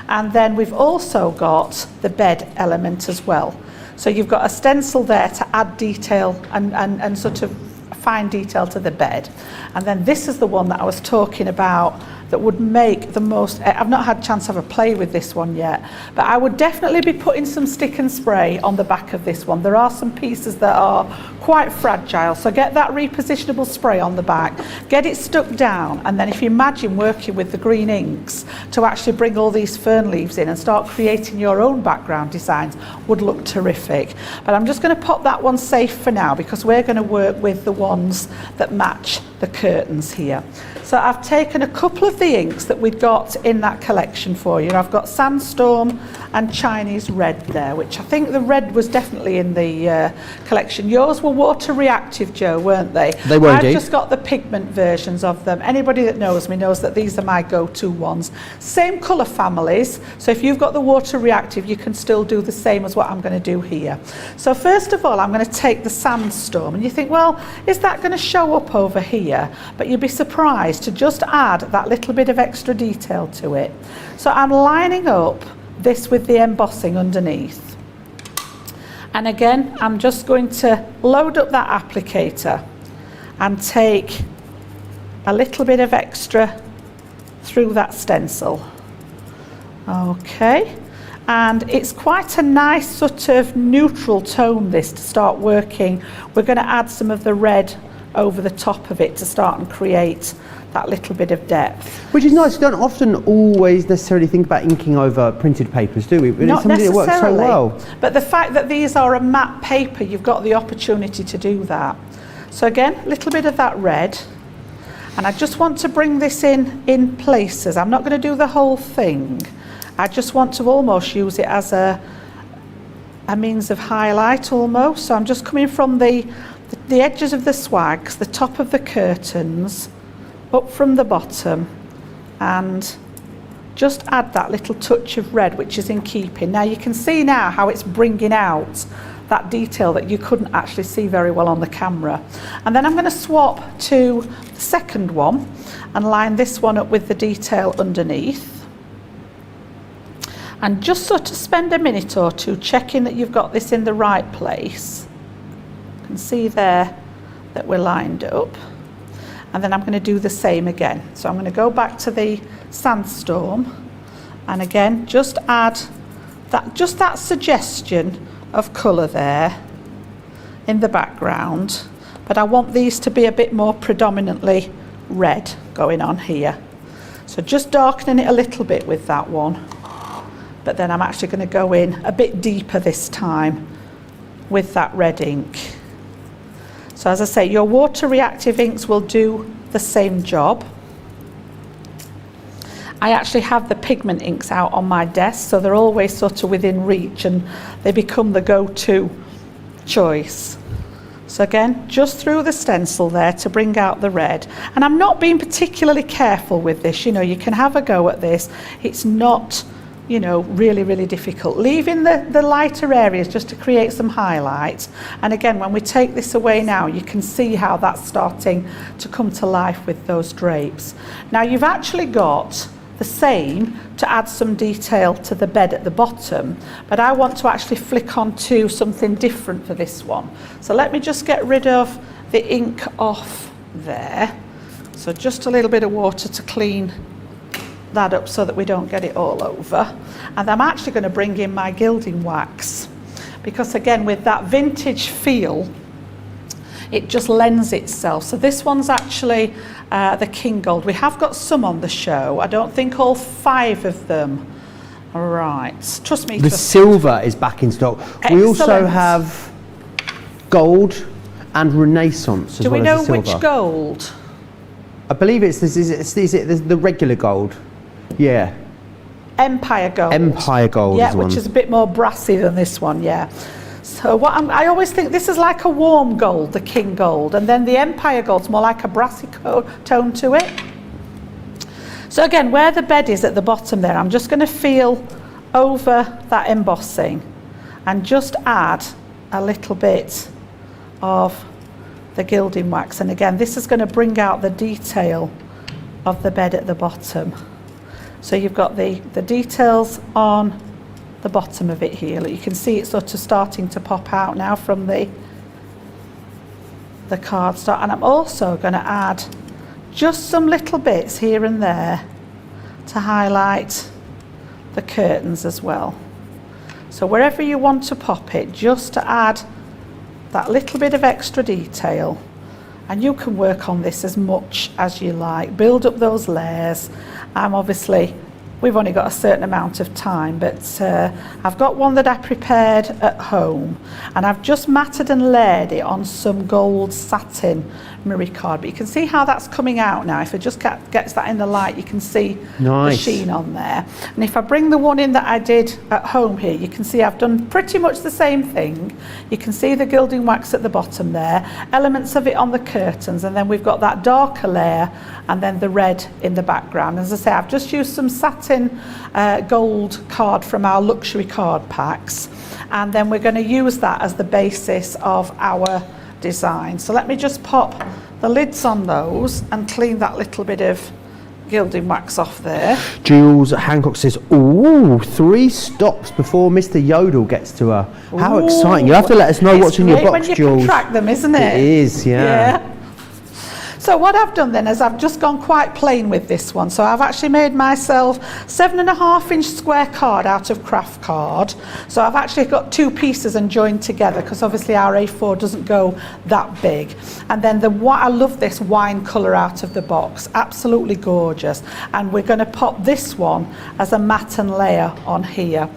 And then we've also got the bed element as well. So you've got a stencil there to add detail and sort of fine detail to the bed. And then this is the one that I was talking about that would make the most. I've not had a chance to have a play with this one yet, but I would definitely be putting some stick and spray on the back of this one. There are some pieces that are quite fragile, so get that repositionable spray on the back, get it stuck down, and then if you imagine working with the green inks to actually bring all these fern leaves in and start creating your own background designs, would look terrific. But I'm just going to pop that one safe for now, because we're going to work with the ones that match the curtains here. So I've taken a couple of the inks that we'd got in that collection for you. I've got Sandstorm and Chinese Red there, which I think the red was definitely in the collection. Yours were water reactive, Joe, weren't they? They were indeed. I've just got the pigment versions of them. Anybody that knows me knows that these are my go-to ones. Same colour families, so if you've got the water reactive, you can still do the same as what I'm going to do here. So first of all, I'm going to take the Sandstorm, and you think, well, is that going to show up over here? But you'd be surprised to just add that little bit of extra detail to it. So I'm lining up this with the embossing underneath, and again I'm just going to load up that applicator and take a little bit of extra through that stencil. Okay, and it's quite a nice sort of neutral tone, this, to start working. We're going to add some of the red over the top of it to start and create that little bit of depth. Which is nice. We don't often always necessarily think about inking over printed papers, do we? But Not it's something that works so well. But the fact that these are a matte paper, you've got the opportunity to do that. So again, a little bit of that red, and I just want to bring this in places. I'm not going to do the whole thing. I just want to almost use it as a means of highlight almost. So I'm just coming from the edges of the swags, the top of the curtains, up from the bottom, and just add that little touch of red, which is in keeping. Now you can see now how it's bringing out that detail that you couldn't actually see very well on the camera. And then I'm going to swap to the second one and line this one up with the detail underneath, and just sort of spend a minute or two checking that you've got this in the right place. You can see there that we're lined up. And then I'm going to do the same again. So I'm going to go back to the Sandstorm, and again just add that suggestion of colour there in the background, but I want these to be a bit more predominantly red going on here. So just darkening it a little bit with that one, but then I'm actually going to go in a bit deeper this time with that red ink. So as I say, your water reactive inks will do the same job. I actually have the pigment inks out on my desk, so they're always sort of within reach and they become the go-to choice. So again, just through the stencil there to bring out the red. And I'm not being particularly careful with this, you know, you can have a go at this. It's not, you know, really difficult. Leaving the lighter areas just to create some highlights. And again, when we take this away now, you can see how that's starting to come to life with those drapes. Now you've actually got the same to add some detail to the bed at the bottom, but I want to actually flick onto something different for this one. So let me just get rid of the ink off there. So just a little bit of water to clean that up so that we don't get it all over. And I'm actually going to bring in my gilding wax, because again, with that vintage feel, it just lends itself. So this one's actually the King Gold. We have got some on the show. I don't think all 5 of them. All right, trust me. The silver is back in stock. Excellent. We also have gold and Renaissance as Do we well as know the silver. which gold? I believe it's the regular gold. Yeah. Empire Gold. Empire Gold Yeah, is one. which is a bit more brassy than this one, yeah. So I always think this is like a warm gold, the King Gold, and then the Empire Gold's more like a brassy tone to it. So again, where the bed is at the bottom there, I'm just going to feel over that embossing and just add a little bit of the gilding wax. And again, this is going to bring out the detail of the bed at the bottom. So you've got the details on the bottom of it here. You can see it's sort of starting to pop out now from the cardstock. And I'm also going to add just some little bits here and there to highlight the curtains as well. So wherever you want to pop it, just to add that little bit of extra detail. And you can work on this as much as you like, build up those layers. Obviously we've only got a certain amount of time, but I've got one that I prepared at home, and I've just matted and layered it on some gold satin Marie card. But you can see how that's coming out now. If it just gets that in the light, you can see the sheen on there. And if I bring the one in that I did at home here, you can see I've done pretty much the same thing. You can see the gilding wax at the bottom there, elements of it on the curtains, and then we've got that darker layer and then the red in the background. As I say, I've just used some satin gold card from our luxury card packs, and then we're going to use that as the basis of our design. So let me just pop the lids on those and clean that little bit of gilding wax off there. Jules Hancock says, ooh, 3 stops before Mr. Yodel gets to her. How exciting. You have to let us know what's in your box, when you Jules. can track them, isn't it? It is, yeah. So what I've done then is I've just gone quite plain with this one. So I've actually made myself 7.5-inch square card out of craft card. So I've actually got 2 pieces and joined together, because obviously our A4 doesn't go that big. And then I love this wine colour out of the box, absolutely gorgeous. And we're going to pop this one as a matte and layer on here.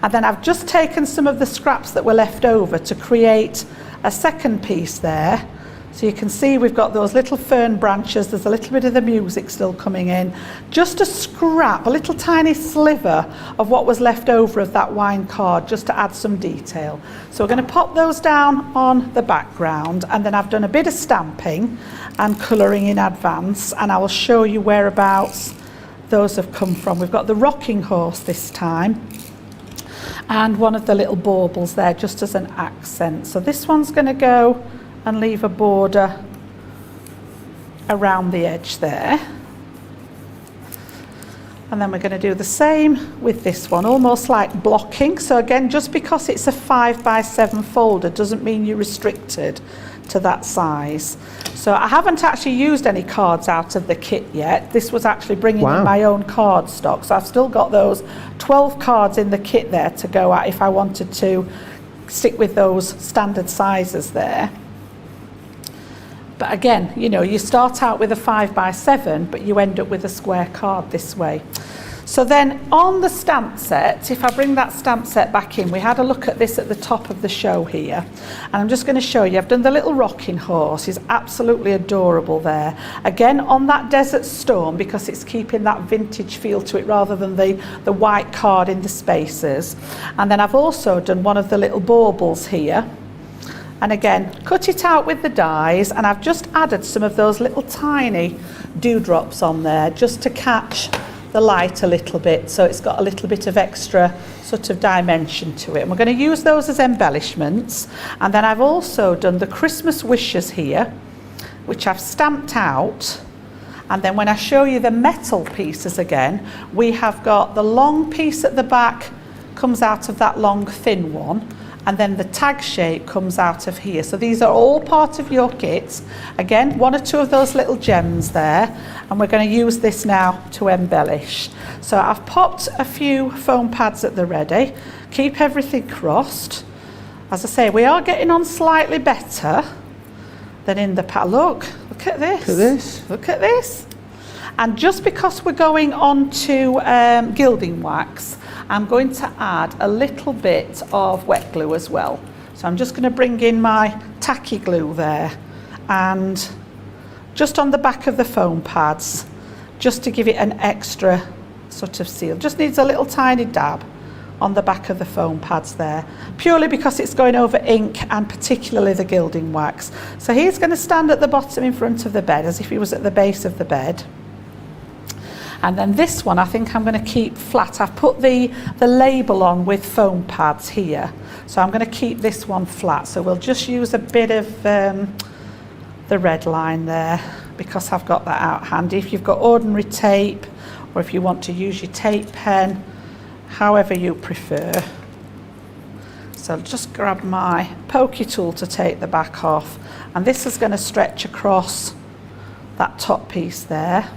And then I've just taken some of the scraps that were left over to create a second piece there. So you can see we've got those little fern branches, there's a little bit of the music still coming in. Just a scrap, a little tiny sliver of what was left over of that wine card, just to add some detail. So we're going to pop those down on the background, and then I've done a bit of stamping and colouring in advance, and I will show you whereabouts those have come from. We've got the rocking horse this time, and one of the little baubles there just as an accent. So this one's going to go and leave a border around the edge there. And then we're going to do the same with this one, almost like blocking. So again, just because it's a 5x7 folder doesn't mean you're restricted to that size. So I haven't actually used any cards out of the kit yet. This was actually bringing in my own card stock. So I've still got those 12 cards in the kit there to go at if I wanted to stick with those standard sizes there. But again, you know, you start out with a 5x7, but you end up with a square card this way. So then on the stamp set, if I bring that stamp set back in, we had a look at this at the top of the show here. And I'm just going to show you, I've done the little rocking horse, he's absolutely adorable there. Again, on that Desert Storm, because it's keeping that vintage feel to it rather than the white card in the spaces. And then I've also done one of the little baubles here. And again, cut it out with the dies, and I've just added some of those little tiny dewdrops on there just to catch the light a little bit, so it's got a little bit of extra sort of dimension to it. And we're going to use those as embellishments. And then I've also done the Christmas wishes here, which I've stamped out. And then when I show you the metal pieces again, we have got the long piece at the back comes out of that long thin one, and then the tag shape comes out of here. So these are all part of your kit. Again, 1 or 2 of those little gems there, and we're going to use this now to embellish. So I've popped a few foam pads at the ready. Keep everything crossed. As I say, we are getting on slightly better. than in the look at this. Look at this. Look at this. And just because we're going on to gilding wax, I'm going to add a little bit of wet glue as well. So I'm just going to bring in my tacky glue there, and just on the back of the foam pads, just to give it an extra sort of seal. Just needs a little tiny dab on the back of the foam pads there, purely because it's going over ink and particularly the gilding wax. So he's going to stand at the bottom in front of the bed as if he was at the base of the bed. And then this one I think I'm going to keep flat. I've put the label on with foam pads here, so I'm going to keep this one flat. So we'll just use a bit of the red line there because I've got that out handy. If you've got ordinary tape, or if you want to use your tape pen, however you prefer. So I'll just grab my pokey tool to take the back off, and this is going to stretch across that top piece there.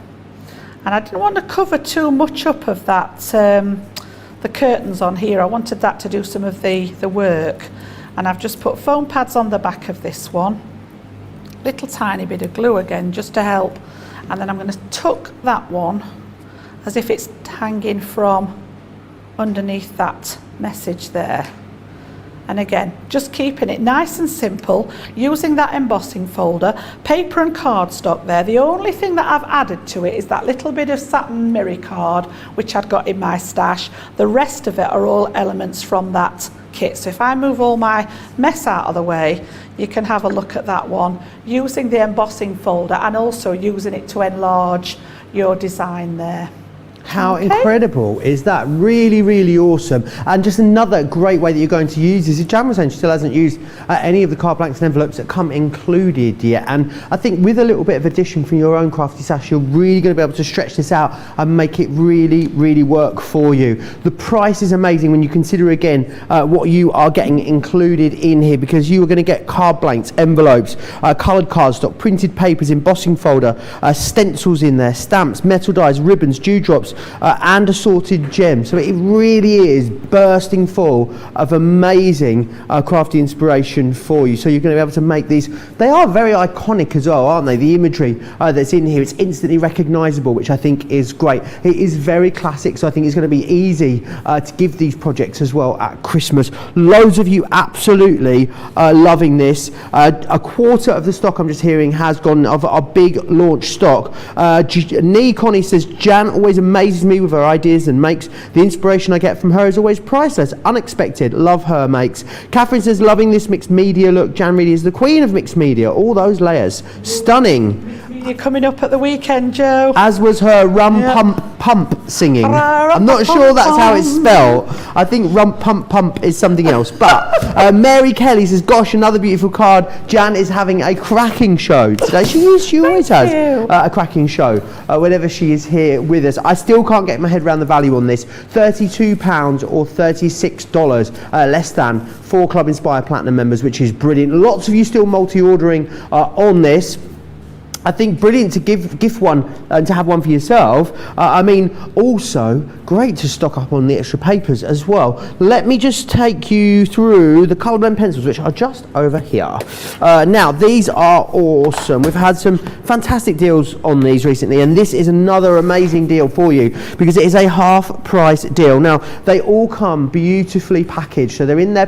And I didn't want to cover too much up of that, the curtains on here. I wanted that to do some of the work. And I've just put foam pads on the back of this one. Little tiny bit of glue again, just to help. And then I'm going to tuck that one as if it's hanging from underneath that message there. And again, just keeping it nice and simple, using that embossing folder, paper and cardstock there. The only thing that I've added to it is that little bit of satin mirror card, which I'd got in my stash. The rest of it are all elements from that kit. So if I move all my mess out of the way, you can have a look at that one, using the embossing folder and also using it to enlarge your design there. How incredible is that? Really, really awesome. And just another great way that you're going to use this is Jan was saying she still hasn't used any of the card blanks and envelopes that come included yet. And I think with a little bit of addition from your own crafty stash, you're really going to be able to stretch this out and make it really, really work for you. The price is amazing when you consider again what you are getting included in here, because you are going to get card blanks, envelopes, coloured cardstock, printed papers, embossing folder, stencils in there, stamps, metal dies, ribbons, dewdrops, and assorted gems. So it really is bursting full of amazing crafty inspiration for you. So you're going to be able to make these. They are very iconic as well, aren't they? The imagery that's in here, it's instantly recognisable, which I think is great. It is very classic, so I think it's going to be easy to give these projects as well at Christmas. Loads of you absolutely loving this. A quarter of the stock I'm just hearing has gone of our big launch stock. Nee Connie says, Jan always amazes me with her ideas and makes. The inspiration I get from her is always priceless, unexpected. Love her makes. Catherine says, loving this mixed media look. Jan really is the queen of mixed media. All those layers, stunning. You're coming up at the weekend, Joe. As was her pump singing. I'm not sure that's how it's spelled. I think pump is something else. But Mary Kelly says, gosh, another beautiful card. Jan is having a cracking show today. She always has a cracking show whenever she is here with us. I still can't get my head around the value on this. £32 or $36 less than for Club Inspire Platinum members, which is brilliant. Lots of you still multi-ordering on this. I think brilliant to gift one and to have one for yourself. I mean, also great to stock up on the extra papers as well. Let me just take you through the colour blend pencils, which are just over here. Now, these are awesome. We've had some fantastic deals on these recently, and this is another amazing deal for you because it is a half price deal. Now, they all come beautifully packaged, so they're in their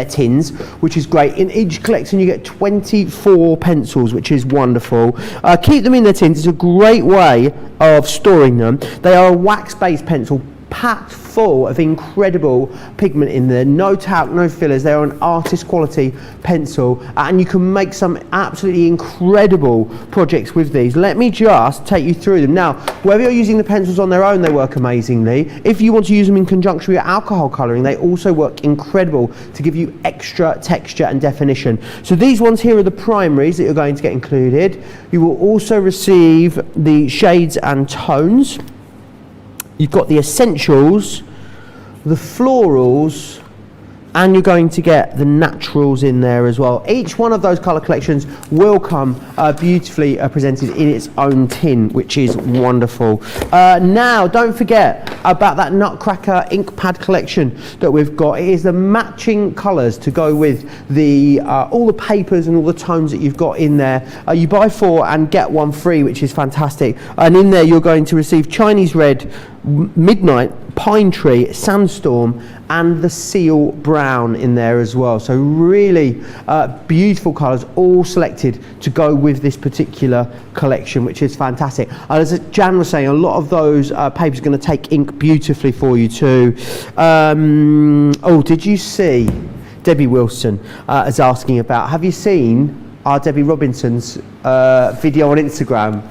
tins, which is great. In each collection, you get 24 pencils, which is wonderful. Keep them in their tins. It's a great way of storing them. They are a wax-based pencil packed full of incredible pigment in there. No talc, no fillers. They're an artist quality pencil, and you can make some absolutely incredible projects with these. Let me just take you through them. Now, whether you're using the pencils on their own, they work amazingly. If you want to use them in conjunction with alcohol colouring, they also work incredible to give you extra texture and definition. So these ones here are the primaries that you're going to get included. You will also receive the shades and tones. You've got the essentials, the florals, and you're going to get the naturals in there as well. Each one of those colour collections will come beautifully presented in its own tin, which is wonderful. Now, don't forget about that Nutcracker ink pad collection that we've got. It is the matching colours to go with the all the papers and all the tones that you've got in there. You buy 4 and get 1 free, which is fantastic. And in there you're going to receive Chinese Red, Midnight, Pine Tree, Sandstorm, and the Seal Brown in there as well. So really beautiful colours, all selected to go with this particular collection, which is fantastic. And as Jan was saying, a lot of those papers are going to take ink beautifully for you too. Oh, did you see Debbie Wilson is asking about, have you seen our Debbie Robinson's video on Instagram?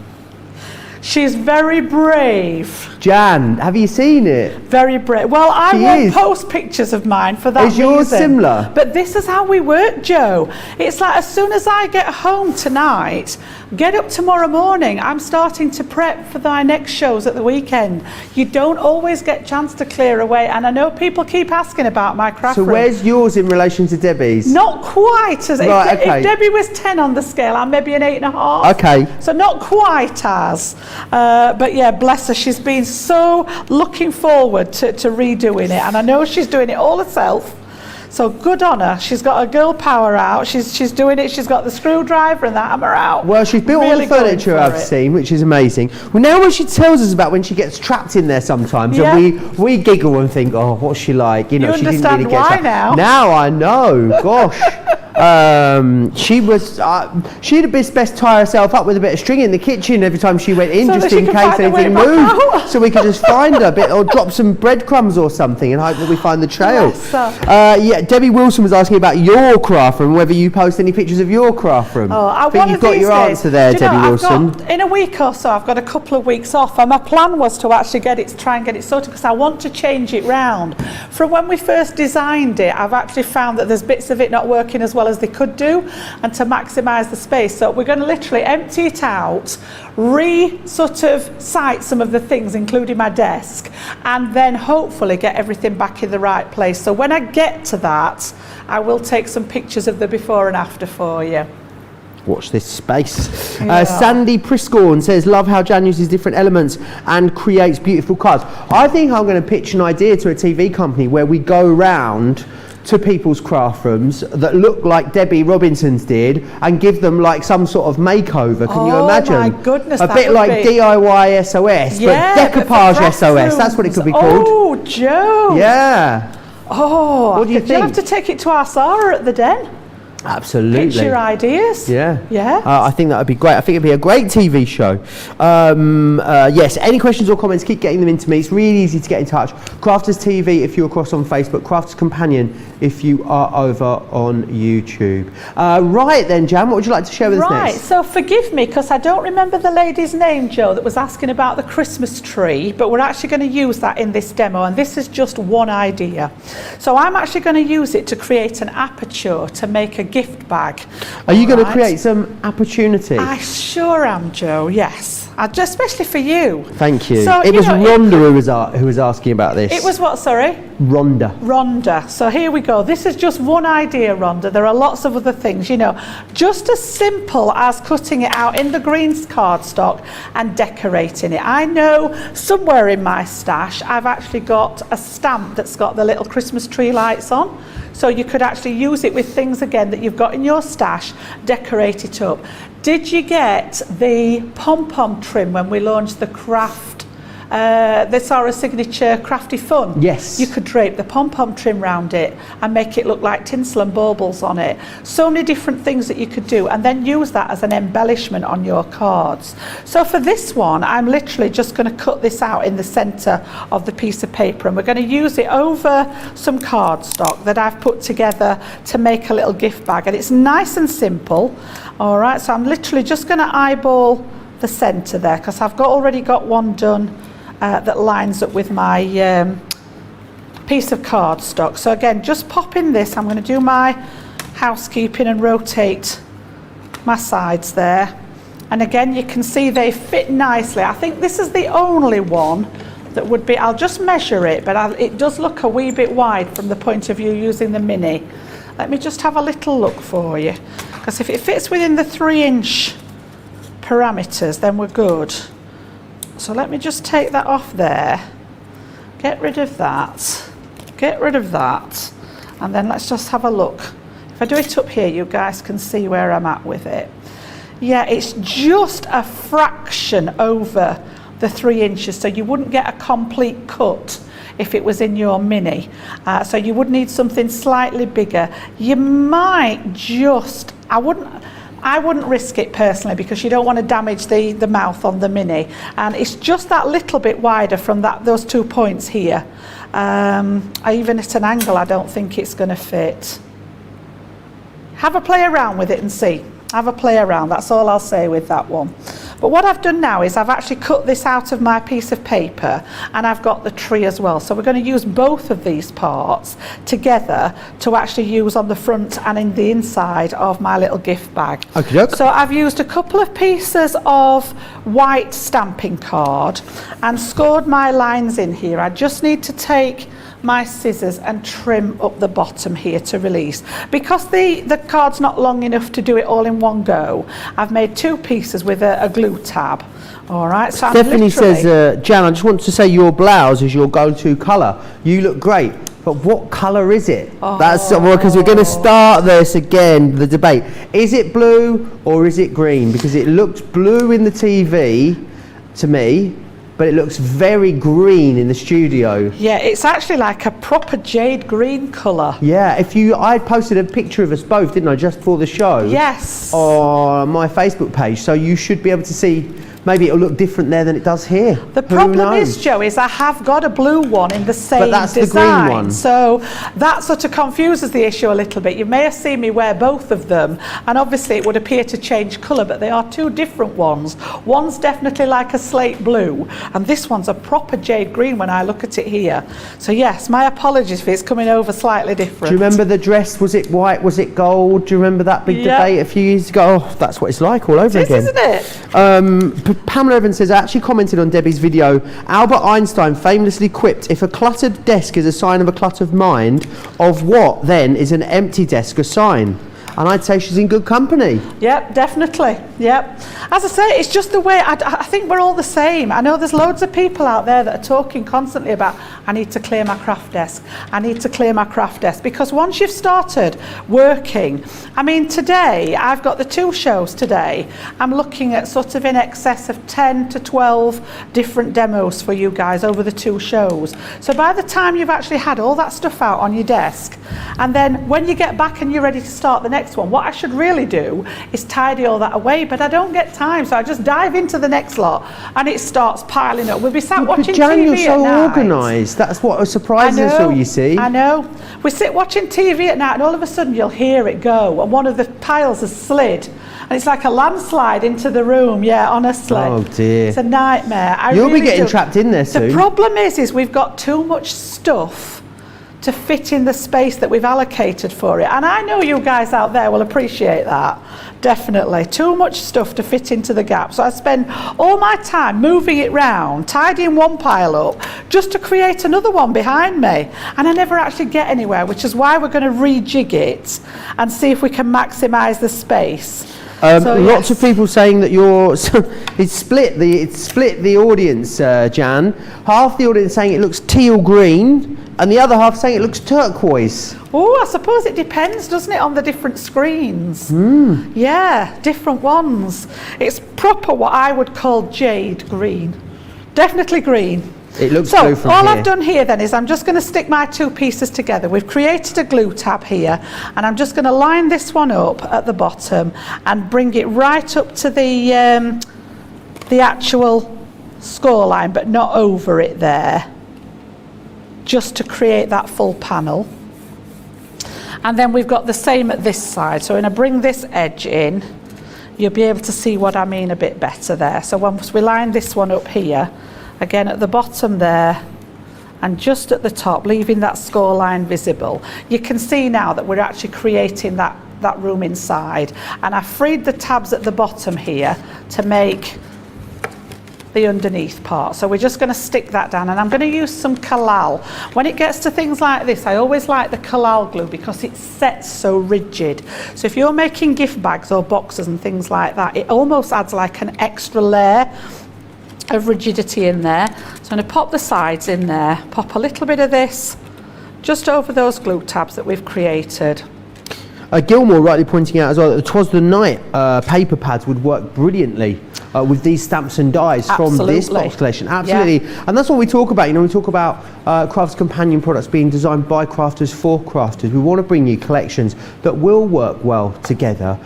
She's very brave. Jan, have you seen it? Very brave. Well, I won't post pictures of mine for that reason. Is yours similar? But this is how we work, Joe. It's like as soon as I get home tonight, get up tomorrow morning, I'm starting to prep for my next shows at the weekend. You don't always get a chance to clear away. And I know people keep asking about my craft room. So where's yours in relation to Debbie's? Not quite as... Right, okay. If Debbie was 10 on the scale, I'm maybe an 8.5. Okay. So not quite as. But yeah, bless her. She's been so looking forward to redoing it. And I know she's doing it all herself. So good on her. She's got her girl power out. She's doing it. She's got the screwdriver and the hammer out. Well, she's built all the furniture I've seen, which is amazing. Well, now when she tells us about when she gets trapped in there sometimes, and we giggle and think, oh, what's she like? You know, she didn't really get trapped. Now. Now I know. Gosh. She was she'd have best tie herself up with a bit of string in the kitchen every time she went in, so just in case anything moved, so we could just find her a bit, or drop some breadcrumbs or something and hope that we find the trail. Yeah, Debbie Wilson was asking about your craft room, whether you post any pictures of your craft room. I think you've got your answer there, Debbie Wilson. In a week or so, I've got a couple of weeks off, and my plan was to actually try and get it sorted, because I want to change it round. From when we first designed it, I've actually found that there's bits of it not working as well as they could do, and to maximise the space. So we're going to literally empty it out, sort of site some of the things, including my desk, and then hopefully get everything back in the right place. So when I get to that, I will take some pictures of the before and after for you. Watch this space. Sandy Priscorn says, love how Jan uses different elements and creates beautiful cards. I think I'm going to pitch an idea to a TV company where we go round to people's craft rooms that look like Debbie Robinson's did and give them like some sort of makeover. Can you imagine? Oh my goodness, a bit like DIY SOS, but decoupage SOS. That's what it could be called. Oh, Joe. Yeah. Oh, what do you think? You'll have to take it to our Sarah at the Den. Absolutely. Pitch your ideas. Yeah. Yeah. I think that would be great. I think it'd be a great TV show. Yes, any questions or comments, keep getting them into me. It's really easy to get in touch. Crafters TV if you're across on Facebook, Crafters Companion if you are over on YouTube. Right then, Jan, what would you like to share with us next? Right, so forgive me because I don't remember the lady's name, Joe, that was asking about the Christmas tree, but we're actually going to use that in this demo, and this is just one idea. So I'm actually going to use it to create an aperture to make a gift bag. Are you going to create some opportunity? I sure am, Joe, yes. Especially for you. Thank you. So, it was Rhonda who was asking about this. It was what, sorry? Rhonda. So here we go. This is just one idea, Rhonda. There are lots of other things, you know. Just as simple as cutting it out in the green cardstock and decorating it. I know somewhere in my stash I've actually got a stamp that's got the little Christmas tree lights on. So you could actually use it with things again that you've got in your stash, decorate it up. Did you get the pom-pom trim when we launched the craft, the Sarah Signature Crafty Fun? Yes. You could drape the pom-pom trim round it and make it look like tinsel and baubles on it. So many different things that you could do, and then use that as an embellishment on your cards. So for this one, I'm literally just going to cut this out in the centre of the piece of paper, and we're going to use it over some cardstock that I've put together to make a little gift bag, and it's nice and simple. All right, so I'm literally just going to eyeball the centre there because I've already got one done that lines up with my piece of cardstock. So again, just pop in this. I'm going to do my housekeeping and rotate my sides there. And again, you can see they fit nicely. I think this is the only one that would be, I'll just measure it, but it does look a wee bit wide from the point of view using the mini. Let me just have a little look for you, because if it fits within the 3-inch parameters, then we're good. So let me just take that off there, get rid of that, and then let's just have a look. If I do it up here, you guys can see where I'm at with it. Yeah, it's just a fraction over the 3 inches, so you wouldn't get a complete cut if it was in your mini. So you would need something slightly bigger. You might just, I wouldn't risk it personally, because you don't want to damage the mouth on the mini, and it's just that little bit wider from those 2 points here. Even at an angle, I don't think it's going to fit. Have a play around with it and see. Have a play around, that's all I'll say with that one. But what I've done now is I've actually cut this out of my piece of paper, and I've got the tree as well. So we're going to use both of these parts together to actually use on the front and in the inside of my little gift bag. Okay. So I've used a couple of pieces of white stamping card and scored my lines in here. I just need to take my scissors and trim up the bottom here to release. Because the card's not long enough to do it all in one go, I've made 2 pieces with a glue tab. All right, so Stephanie says, Jan, I just want to say your blouse is your go-to colour. You look great, but what colour is it? That's because we're going to start this again, the debate. Is it blue or is it green? Because it looks blue in the TV to me, but it looks very green in the studio. Yeah, it's actually like a proper jade green colour. Yeah, I posted a picture of us both, didn't I, just for the show? Yes. On my Facebook page, so you should be able to see. Maybe it'll look different there than it does here. The problem is, Joe, is I have got a blue one in the same but that's design. The green one. So that sort of confuses the issue a little bit. You may have seen me wear both of them, and obviously it would appear to change colour, but they are 2 different ones. One's definitely like a slate blue, and this one's a proper jade green when I look at it here. So yes, my apologies if it's coming over slightly different. Do you remember the dress? Was it white? Was it gold? Do you remember that big debate a few years ago? Oh, that's what it's like all over again. Isn't it? Pamela Evans says, I actually commented on Debbie's video. Albert Einstein famously quipped, if a cluttered desk is a sign of a cluttered mind, of what then is an empty desk a sign? And I'd say she's in good company. Yep, definitely. Yep. As I say, it's just the way, I think we're all the same. I know there's loads of people out there that are talking constantly about, I need to clear my craft desk. I need to clear my craft desk. Because once you've started working, I mean, today, I've got the 2 shows today. I'm looking at sort of in excess of 10 to 12 different demos for you guys over the 2 shows. So by the time you've actually had all that stuff out on your desk, and then when you get back and you're ready to start the next one, what I should really do is tidy all that away, but I don't get time, so I just dive into the next lot and it starts piling up. We'll be sat watching Jan, TV you're so at night. organised. That's what surprises us all, you see. I know. We sit watching TV at night and all of a sudden you'll hear it go, and one of the piles has slid, and it's like a landslide into the room. Yeah, honestly. Oh dear. It's a nightmare. You'll be getting trapped in there soon. The problem is we've got too much stuff to fit in the space that we've allocated for it, and I know you guys out there will appreciate that. Definitely too much stuff to fit into the gap, so I spend all my time moving it round, tidying one pile up just to create another one behind me, and I never actually get anywhere, which is why we're going to rejig it and see if we can maximize the space. Lots of people saying that it's split the audience, Jan. Half the audience saying it looks teal green, and the other half saying it looks turquoise. Oh, I suppose it depends, doesn't it, on the different screens? Yeah, different ones. It's proper what I would call jade green. Definitely green. It looks blue from all here. I've done here then is I'm just going to stick my 2 pieces together. We've created a glue tab here, and I'm just going to line this one up at the bottom and bring it right up to the actual score line, but not over it there, just to create that full panel. And then we've got the same at this side. So when I bring this edge in, you'll be able to see what I mean a bit better there. So once we line this one up here, again at the bottom there, and just at the top, leaving that score line visible, you can see now that we're actually creating that room inside. And I freed the tabs at the bottom here to make the underneath part. So we're just going to stick that down, and I'm going to use some collal. When it gets to things like this, I always like the collal glue because it sets so rigid. So if you're making gift bags or boxes and things like that, it almost adds like an extra layer of rigidity in there. So I'm going to pop the sides in there, pop a little bit of this just over those glue tabs that we've created. Gilmore rightly pointing out as well that the Twas the Night paper pads would work brilliantly with these stamps and dies from this box collection. Absolutely. Yeah. And that's what we talk about. You know, we talk about Crafters Companion products being designed by crafters for crafters. We want to bring you collections that will work well together.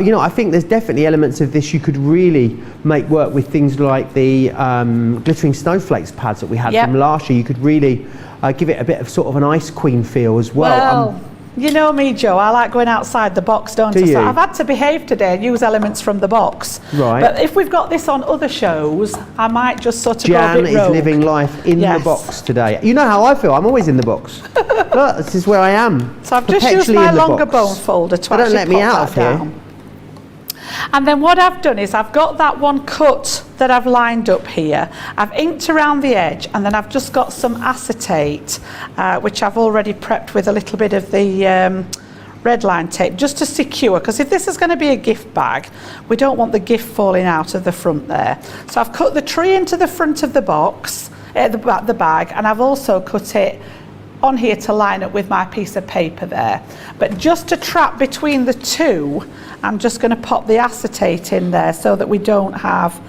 You know, I think there's definitely elements of this you could really make work with things like the glittering snowflakes pads that we had from last year. You could really give it a bit of sort of an Ice Queen feel as well. You know me, Joe, I like going outside the box, don't I? So I've had to behave today and use elements from the box. Right. But if we've got this on other shows, I might just sort of Jan go a bit rogue. is living life in the box today. You know how I feel, I'm always in the box. Look, this is where I am. So I've just used my longer bone folder to actually don't let me out pop that of here. down. And then what I've done is I've got that one cut that I've lined up here. I've inked around the edge, and then I've just got some acetate, which I've already prepped with a little bit of the red line tape just to secure, because if this is going to be a gift bag, we don't want the gift falling out of the front there. So I've cut the tree into the front of the box, the bag, and I've also cut it on here to line up with my piece of paper there. But just to trap between the two, I'm just going to pop the acetate in there so that we don't have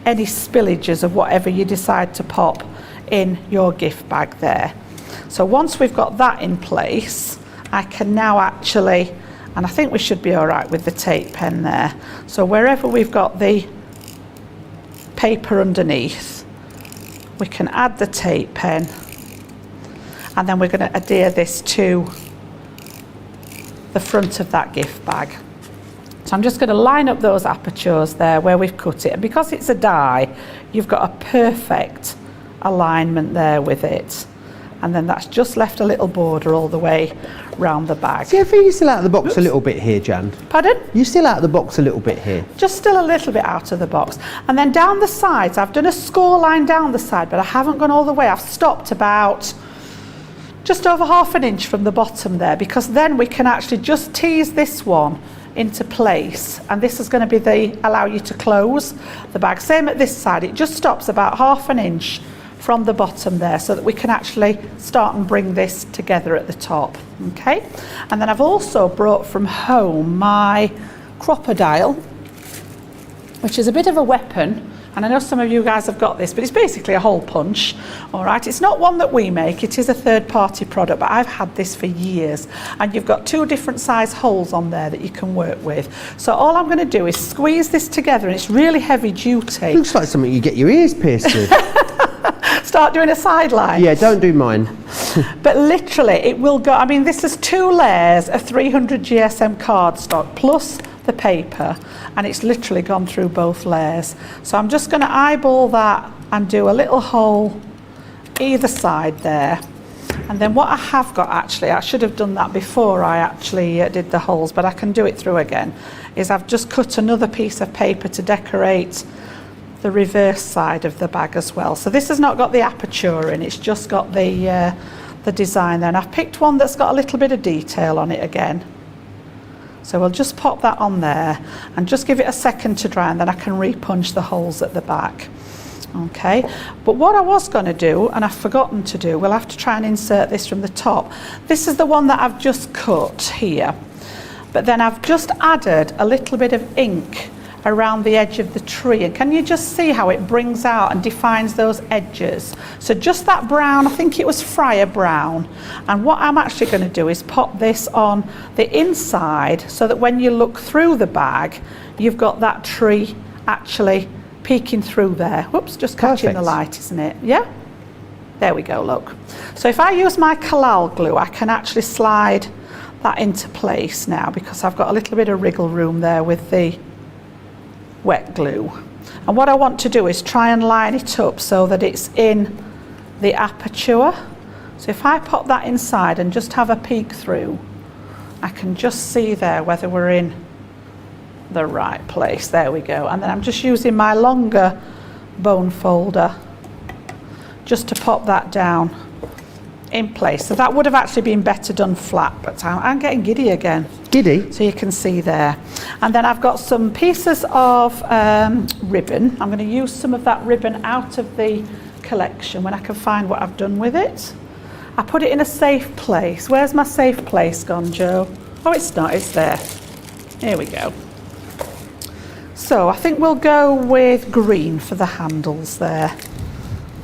any spillages of whatever you decide to pop in your gift bag there. So once we've got that in place, I can now actually, and I think we should be all right with the tape pen there. So wherever we've got the paper underneath, we can add the tape pen, and then we're going to adhere this to the front of that gift bag. So I'm just going to line up those apertures there where we've cut it, and because it's a die, you've got a perfect alignment there with it, and then that's just left a little border all the way round the bag. See, I think you're still out of the box a little bit here, Jan. Pardon? You're still out of the box a little bit here. Just still a little bit out of the box. And then down the sides, I've done a score line down the side, but I haven't gone all the way. I've stopped about just over ½ an inch from the bottom there, because then we can actually just tease this one into place, and this is going to be allow you to close the bag. Same at this side, it just stops about ½ an inch from the bottom there, so that we can actually start and bring this together at the top. Okay, and then I've also brought from home my crocodile, which is a bit of a weapon. And I know some of you guys have got this, but it's basically a hole punch. All right, it's not one that we make, it is a third-party product, but I've had this for years. And you've got 2 different size holes on there that you can work with. So all I'm going to do is squeeze this together, and it's really heavy duty. Looks like something you get your ears pierced with. Start doing a sideline. Yeah, don't do mine. But literally, it will go. I mean, this is 2 layers of 300 GSM cardstock plus the paper, and it's literally gone through both layers. So I'm just going to eyeball that and do a little hole either side there. And then what I have got, actually, I should have done that before I actually did the holes, but I can do it through again, is I've just cut another piece of paper to decorate the reverse side of the bag as well. So this has not got the aperture in, it's just got the design there. And I've picked one that's got a little bit of detail on it again. So we'll just pop that on there and just give it a second to dry, and then I can repunch the holes at the back. Okay, but what I was going to do, and I've forgotten to do, we'll have to try and insert this from the top. This is the one that I've just cut here, but then I've just added a little bit of ink around the edge of the tree, and can you just see how it brings out and defines those edges? So just that brown, I think it was Friar Brown, and what I'm actually going to do is pop this on the inside so that when you look through the bag, you've got that tree actually peeking through there. Whoops, just catching the light, isn't it? Yeah, there we go, look. So if I use my collal glue, I can actually slide that into place now, because I've got a little bit of wriggle room there with the wet glue. And what I want to do is try and line it up so that it's in the aperture. So if I pop that inside and just have a peek through, I can just see there whether we're in the right place. There we go. And then I'm just using my longer bone folder just to pop that down in place. So that would have actually been better done flat, but I'm getting giddy again. Giddy? So you can see there. And then I've got some pieces of ribbon. I'm going to use some of that ribbon out of the collection when I can find what I've done with it. I put it in a safe place. Where's my safe place gone, Joe? Oh, it's not, it's there. Here we go. So I think we'll go with green for the handles there.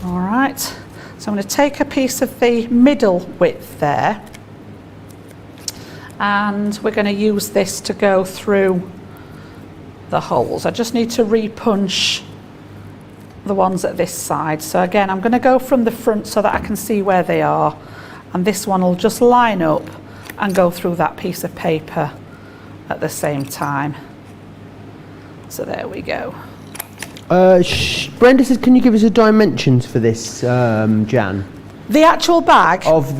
All right. So I'm going to take a piece of the middle width there, and we're going to use this to go through the holes. I just need to repunch the ones at this side. So again, I'm going to go from the front so that I can see where they are, and this one will just line up and go through that piece of paper at the same time. So there we go. Brenda says, can you give us the dimensions for this, Jan? The actual bag? Of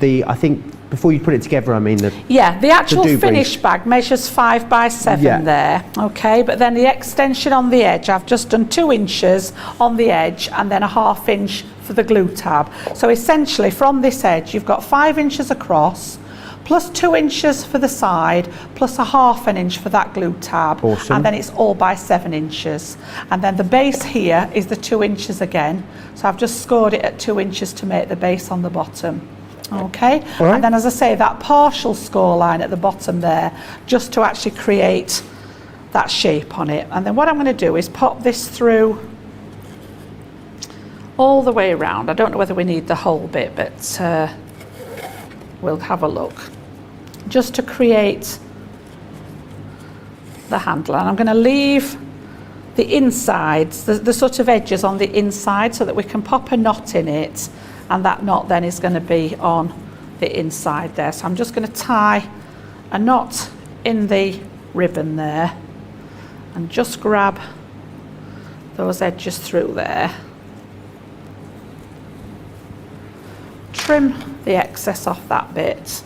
I think, before you put it together, I mean the actual finished bag measures 5 by 7 there, okay, but then the extension on the edge, I've just done 2 inches on the edge and then a 1/2 inch for the glue tab. So essentially from this edge, you've got 5 inches across, plus 2 inches for the side, plus a 1/2 inch for that glue tab. Awesome. And then it's all by 7 inches. And then the base here is the 2 inches again. So I've just scored it at 2 inches to make the base on the bottom. Okay, right. And then as I say, that partial score line at the bottom there, just to actually create that shape on it. And then what I'm going to do is pop this through all the way around. I don't know whether we need the whole bit, but we'll have a look. Just to create the handle. And I'm going to leave the insides, the sort of edges on the inside, so that we can pop a knot in it, and that knot then is going to be on the inside there. So I'm just going to tie a knot in the ribbon there and just grab those edges through there. Trim the excess off that bit,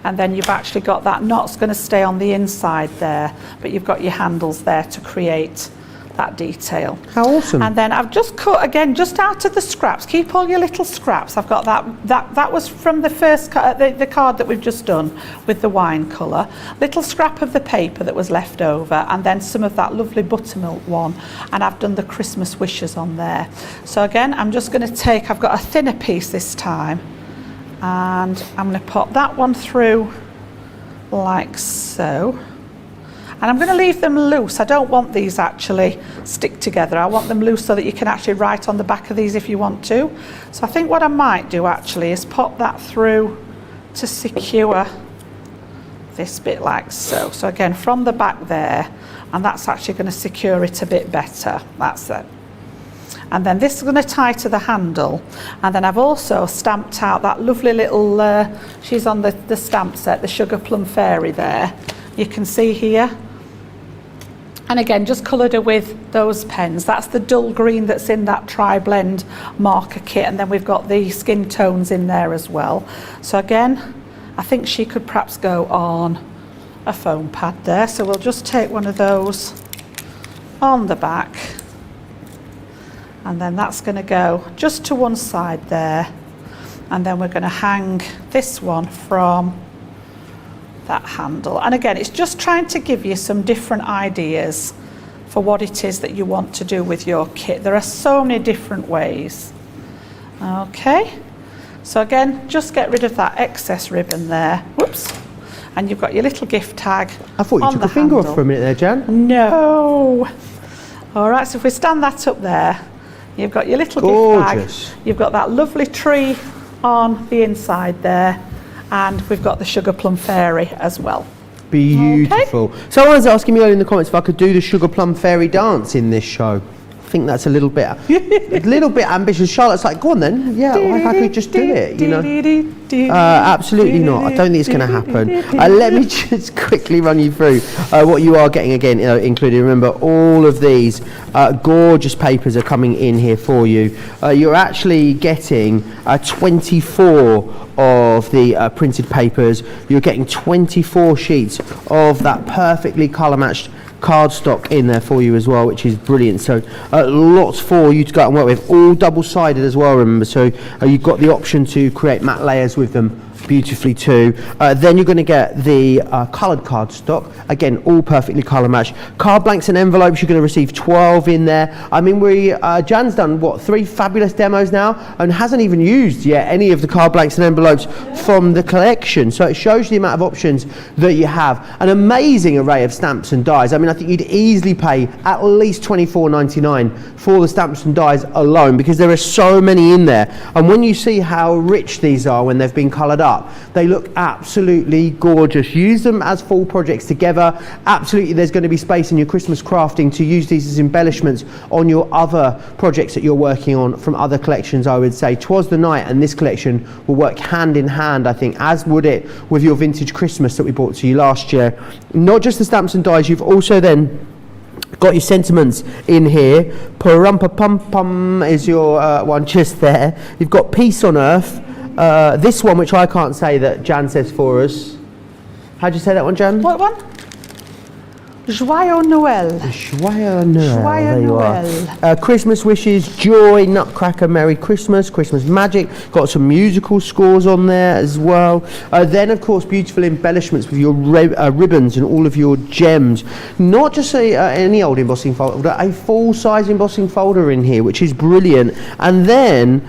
and then you've actually got that knot's going to stay on the inside there, but you've got your handles there to create that detail. How awesome. And then I've just cut, again, just out of the scraps, keep all your little scraps. I've got that was from the first the card that we've just done with the wine colour, little scrap of the paper that was left over, and then some of that lovely buttermilk one, and I've done the Christmas wishes on there. So again, I'm just going to take, I've got a thinner piece this time, and I'm going to pop that one through like so. And I'm going to leave them loose. I don't want these actually stick together. I want them loose so that you can actually write on the back of these if you want to. So I think what I might do actually is pop that through to secure this bit like so. So again, from the back there, and that's actually going to secure it a bit better. That's it. And then this is going to tie to the handle. And then I've also stamped out that lovely little, she's on the stamp set, the Sugar Plum Fairy there. You can see here. And again, just coloured her with those pens. That's the dull green that's in that tri-blend marker kit, and then we've got the skin tones in there as well. So again, I think she could perhaps go on a foam pad there. So we'll just take one of those on the back, and then that's going to go just to one side there, and then we're going to hang this one from that handle. And again, it's just trying to give you some different ideas for what it is that you want to do with your kit. There are so many different ways. Okay, so again, just get rid of that excess ribbon there. Whoops. And you've got your little gift tag. I thought you took a finger off for a minute there, Jan. No. All right, so if we stand that up there, you've got your little Gorgeous. gift bag. You've got that lovely tree on the inside there, and we've got the Sugar Plum Fairy as well. Beautiful. Okay. Someone's asking me earlier in the comments if I could do the Sugar Plum Fairy dance in this show. I think that's a little bit ambitious. Charlotte's like, go on then. Yeah, I could just do it, you know. Absolutely not. I don't think it's going to happen. Let me just quickly run you through what you are getting again, including, remember, all of these gorgeous papers are coming in here for you. You're actually getting 24 of the printed papers. You're getting 24 sheets of that perfectly colour matched cardstock in there for you as well, which is brilliant. So lots for you to go out and work with, all double-sided as well, remember, so you've got the option to create matte layers with them beautifully too. Then you're going to get the coloured cardstock, again all perfectly colour matched. Card blanks and envelopes, you're going to receive 12 in there. I mean, Jan's done what, 3 fabulous demos now and hasn't even used yet any of the card blanks and envelopes from the collection, so it shows you the amount of options that you have. An amazing array of stamps and dies. I mean, I think you'd easily pay at least $24.99 for the stamps and dies alone, because there are so many in there, and when you see how rich these are when they've been coloured up, they look absolutely gorgeous. Use them as full projects together. Absolutely, there's going to be space in your Christmas crafting to use these as embellishments on your other projects that you're working on from other collections. I would say Twas the Night and this collection will work hand in hand, I think, as would it with your vintage Christmas that we brought to you last year. Not just the stamps and dies, you've also then got your sentiments in here. Pum is your one just there. You've got Peace on Earth. This one, which I can't say, that Jan says for us. How'd you say that one, Jan? What one? Joyeux Noël. Joyeux Noël. Joyeux there you Noël. are. Christmas wishes, joy, Nutcracker, Merry Christmas, Christmas magic. Got some musical scores on there as well. Then, of course, beautiful embellishments with your ribbons and all of your gems. Not just any old embossing folder, a full-size embossing folder in here, which is brilliant. And then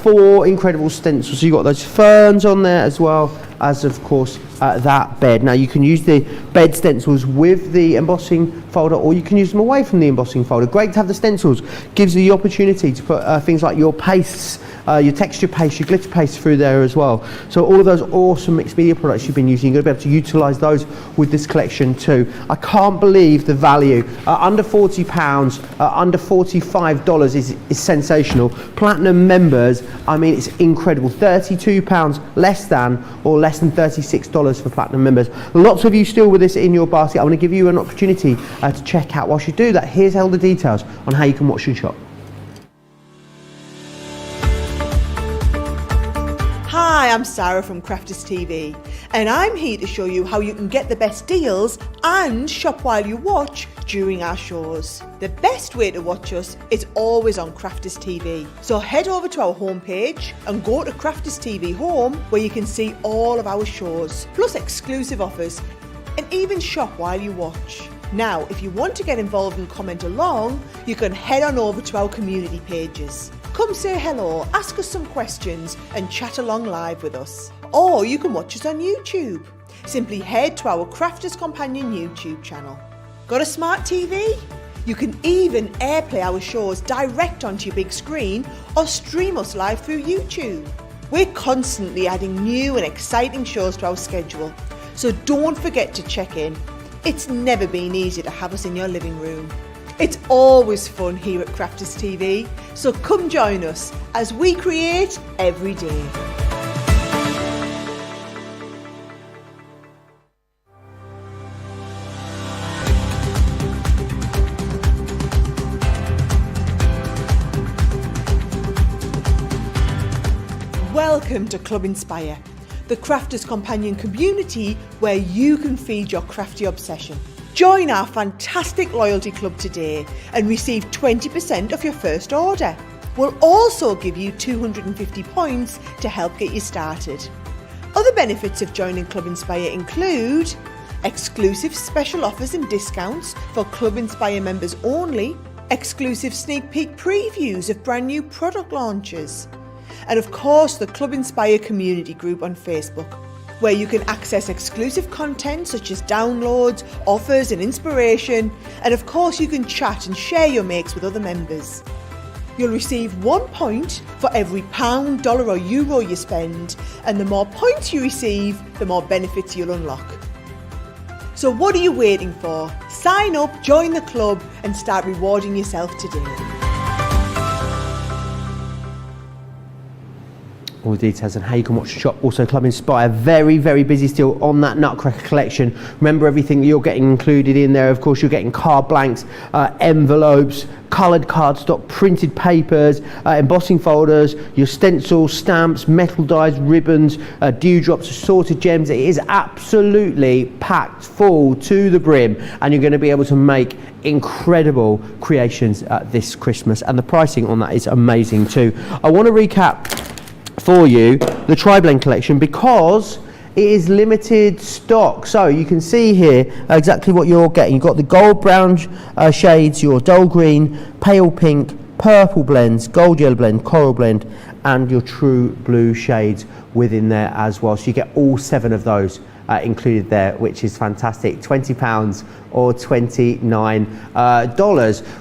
4 incredible stencils. So you've got those ferns on there as well as, of course, that bed. Now, you can use the bed stencils with the embossing folder, or you can use them away from the embossing folder. Great to have the stencils. Gives you the opportunity to put things like your pastes, your texture paste, your glitter paste through there as well. So all of those awesome mixed media products you've been using, you're going to be able to utilise those with this collection too. I can't believe the value. Under £40, under $45 is sensational. Platinum members, I mean, it's incredible. £32 less than, or less than $36 for platinum members. Lots of you still with this in your basket. I want to give you an opportunity to check out. Whilst you do that, here's all the details on how you can watch and shop. Hi, I'm Sarah from Crafters TV, and I'm here to show you how you can get the best deals and shop while you watch during our shows. The best way to watch us is always on Crafters TV. So head over to our homepage and go to Crafters TV Home, where you can see all of our shows, plus exclusive offers, and even shop while you watch. Now, if you want to get involved and comment along, you can head on over to our community pages. Come say hello, ask us some questions and chat along live with us. Or you can watch us on YouTube. Simply head to our Crafters Companion YouTube channel. Got a smart TV? You can even airplay our shows direct onto your big screen or stream us live through YouTube. We're constantly adding new and exciting shows to our schedule, so don't forget to check in. It's never been easy to have us in your living room. It's always fun here at Crafters TV, so come join us as we create every day. Welcome to Club Inspire, the Crafters Companion community where you can feed your crafty obsession. Join our fantastic loyalty club today and receive 20% off your first order. We'll also give you 250 points to help get you started. Other benefits of joining Club Inspire include exclusive special offers and discounts for Club Inspire members only, exclusive sneak peek previews of brand new product launches, and of course the Club Inspire community group on Facebook, where you can access exclusive content such as downloads, offers and inspiration, and of course you can chat and share your makes with other members. You'll receive 1 point for every £1, dollar or euro you spend, and the more points you receive, the more benefits you'll unlock. So what are you waiting for? Sign up, join the club and start rewarding yourself today. all the details on how you can watch the shop. Also, Club Inspire, very, very busy still on that Nutcracker collection. Remember everything that you're getting included in there. Of course, you're getting card blanks, envelopes, coloured cardstock, printed papers, embossing folders, your stencils, stamps, metal dies, ribbons, dewdrops, assorted gems. It is absolutely packed full to the brim, and you're going to be able to make incredible creations this Christmas, and the pricing on that is amazing too. I want to recap for you the Tri-Blend collection because it is limited stock. So you can see here exactly what you're getting. You've got the gold brown shades, your dull green, pale pink, purple blends, gold yellow blend, coral blend, and your true blue shades within there as well. So you get all 7 of those included there, which is fantastic. £20 or $29.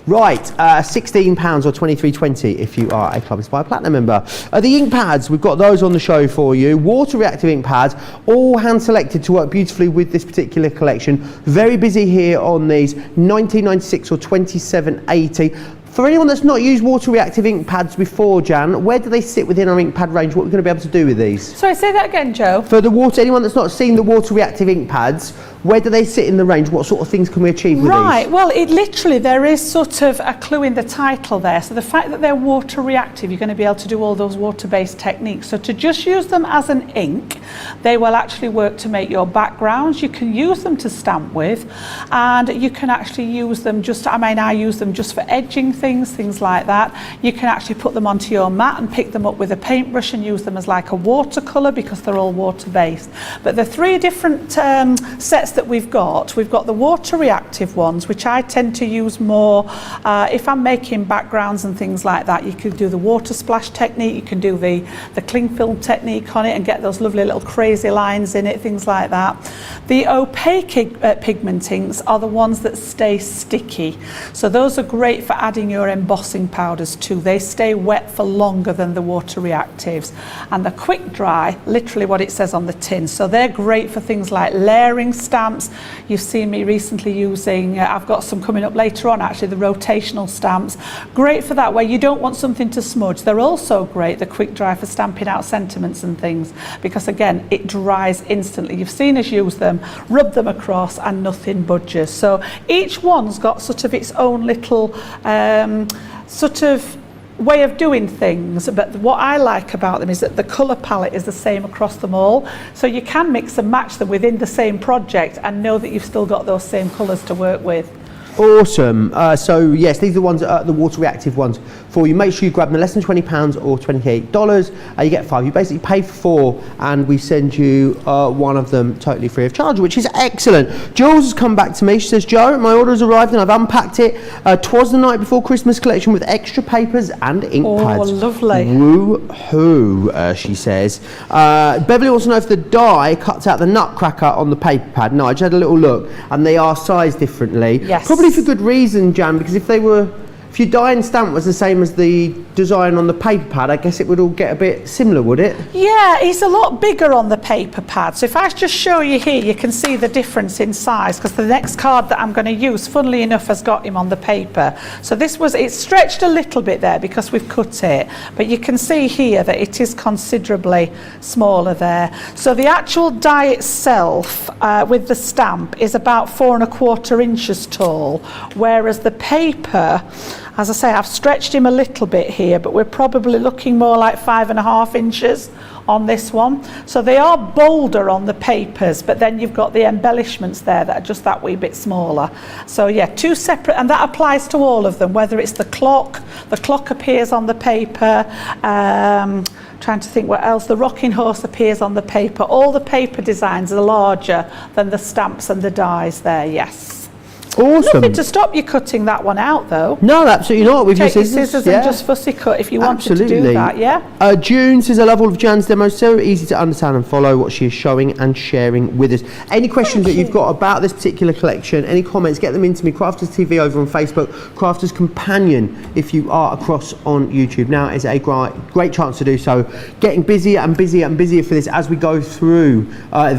Right, £16 or $23.20 if you are a Club Inspire Platinum member. The ink pads, we've got those on the show for you. Water reactive ink pads, all hand selected to work beautifully with this particular collection. Very busy here on these, $19.96 or $27.80. For anyone that's not used water reactive ink pads before, Jan, where do they sit within our ink pad range? What are we going to be able to do with these? Sorry, say that again, Joe. For the water, anyone that's not seen the water reactive ink pads, where do they sit in the range? What sort of things can we achieve with these? Right, well, it literally, there is sort of a clue in the title there. So the fact that they're water reactive, you're going to be able to do all those water-based techniques. So to just use them as an ink, they will actually work to make your backgrounds. You can use them to stamp with, and you can actually use them just, I use them just for edging things like that. You can actually put them onto your mat and pick them up with a paintbrush and use them as like a watercolour because they're all water-based. But the 3 different sets that we've got the water reactive ones, which I tend to use more if I'm making backgrounds and things like that. You could do the water splash technique, you can do the cling film technique on it and get those lovely little crazy lines in it, things like that. The opaque pigment inks are the ones that stay sticky, so those are great for adding your embossing powders too. They stay wet for longer than the water reactives. And the quick dry, literally what it says on the tin, so they're great for things like layering stamps. You've seen me recently using, I've got some coming up later on actually, the rotational stamps. Great for that where you don't want something to smudge. They're also great, the quick dry, for stamping out sentiments and things, because again, it dries instantly. You've seen us use them, rub them across and nothing budges. So each one's got sort of its own little sort of way of doing things, but what I like about them is that the colour palette is the same across them all, so you can mix and match them within the same project and know that you've still got those same colours to work with. Awesome. So yes, these are the ones, the water reactive ones for you. Make sure you grab them, less than £20 or $28. You get 5. You basically pay for 4, and we send you one of them totally free of charge, which is excellent. Jules has come back to me. She says, Joe, my order has arrived and I've unpacked it. 'Twas the night before Christmas collection with extra papers and ink pads. Oh, lovely. Woo-hoo, she says. Beverly wants to know if the die cuts out the Nutcracker on the paper pad. No, I just had a little look, and they are sized differently. Yes. Probably for good reason, Jan, because if your die and stamp was the same as the design on the paper pad, I guess it would all get a bit similar, would it? Yeah, it's a lot bigger on the paper pad. So if I just show you here, you can see the difference in size, because the next card that I'm going to use, funnily enough, has got him on the paper. So it's stretched a little bit there because we've cut it, but you can see here that it is considerably smaller there. So the actual die itself with the stamp is about 4 1/4 inches tall, whereas the paper, as I say, I've stretched him a little bit here, but we're probably looking more like 5 1/2 inches on this one. So they are bolder on the papers, but then you've got the embellishments there that are just that wee bit smaller. So yeah, 2 separate, and that applies to all of them, whether it's the clock appears on the paper, trying to think what else, the rocking horse appears on the paper. All the paper designs are larger than the stamps and the dies there, yes. Awesome. Nothing to stop you cutting that one out though. No, absolutely not. With Take your your scissors and just fussy cut if you wanted to do that, yeah? June says, I love all of Jan's demos, so easy to understand and follow what she is showing and sharing with us. Any questions that you've got about this particular collection, any comments, get them into me. Crafters TV over on Facebook, Crafters Companion if you are across on YouTube. Now is a great chance to do so. Getting busier and busier and busier for this as we go through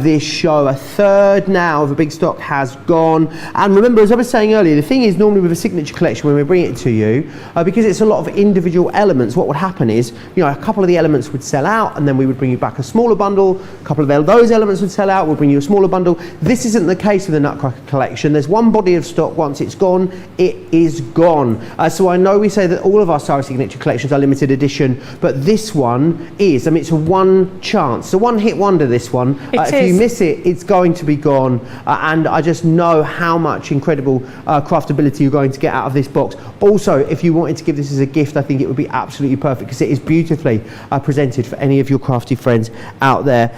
this show. A third now of a big stock has gone. And remember as I was saying earlier, the thing is normally with a signature collection when we bring it to you, because it's a lot of individual elements, what would happen is, you know, a couple of the elements would sell out and then we would bring you back a smaller bundle, a couple of those elements would sell out, we'll bring you a smaller bundle. This isn't the case with the Nutcracker collection. There's one body of stock, once it's gone, it is gone. So I know we say that all of our Sari signature collections are limited edition, but this one is, I mean, it's a one chance, it's a one hit wonder, this one. If you miss it, it's going to be gone, and I just know how much incredible craftability you're going to get out of this box. Also, if you wanted to give this as a gift, I think it would be absolutely perfect because it is beautifully presented for any of your crafty friends out there.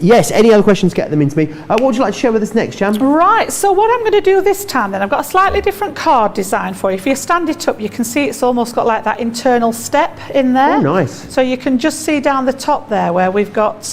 Yes, any other questions, get them into me. What would you like to share with us next, Jan? Right, so what I'm going to do this time then, I've got a slightly different card design for you. If you stand it up, you can see it's almost got like that internal step in there. Oh, nice. So you can just see down the top there where we've got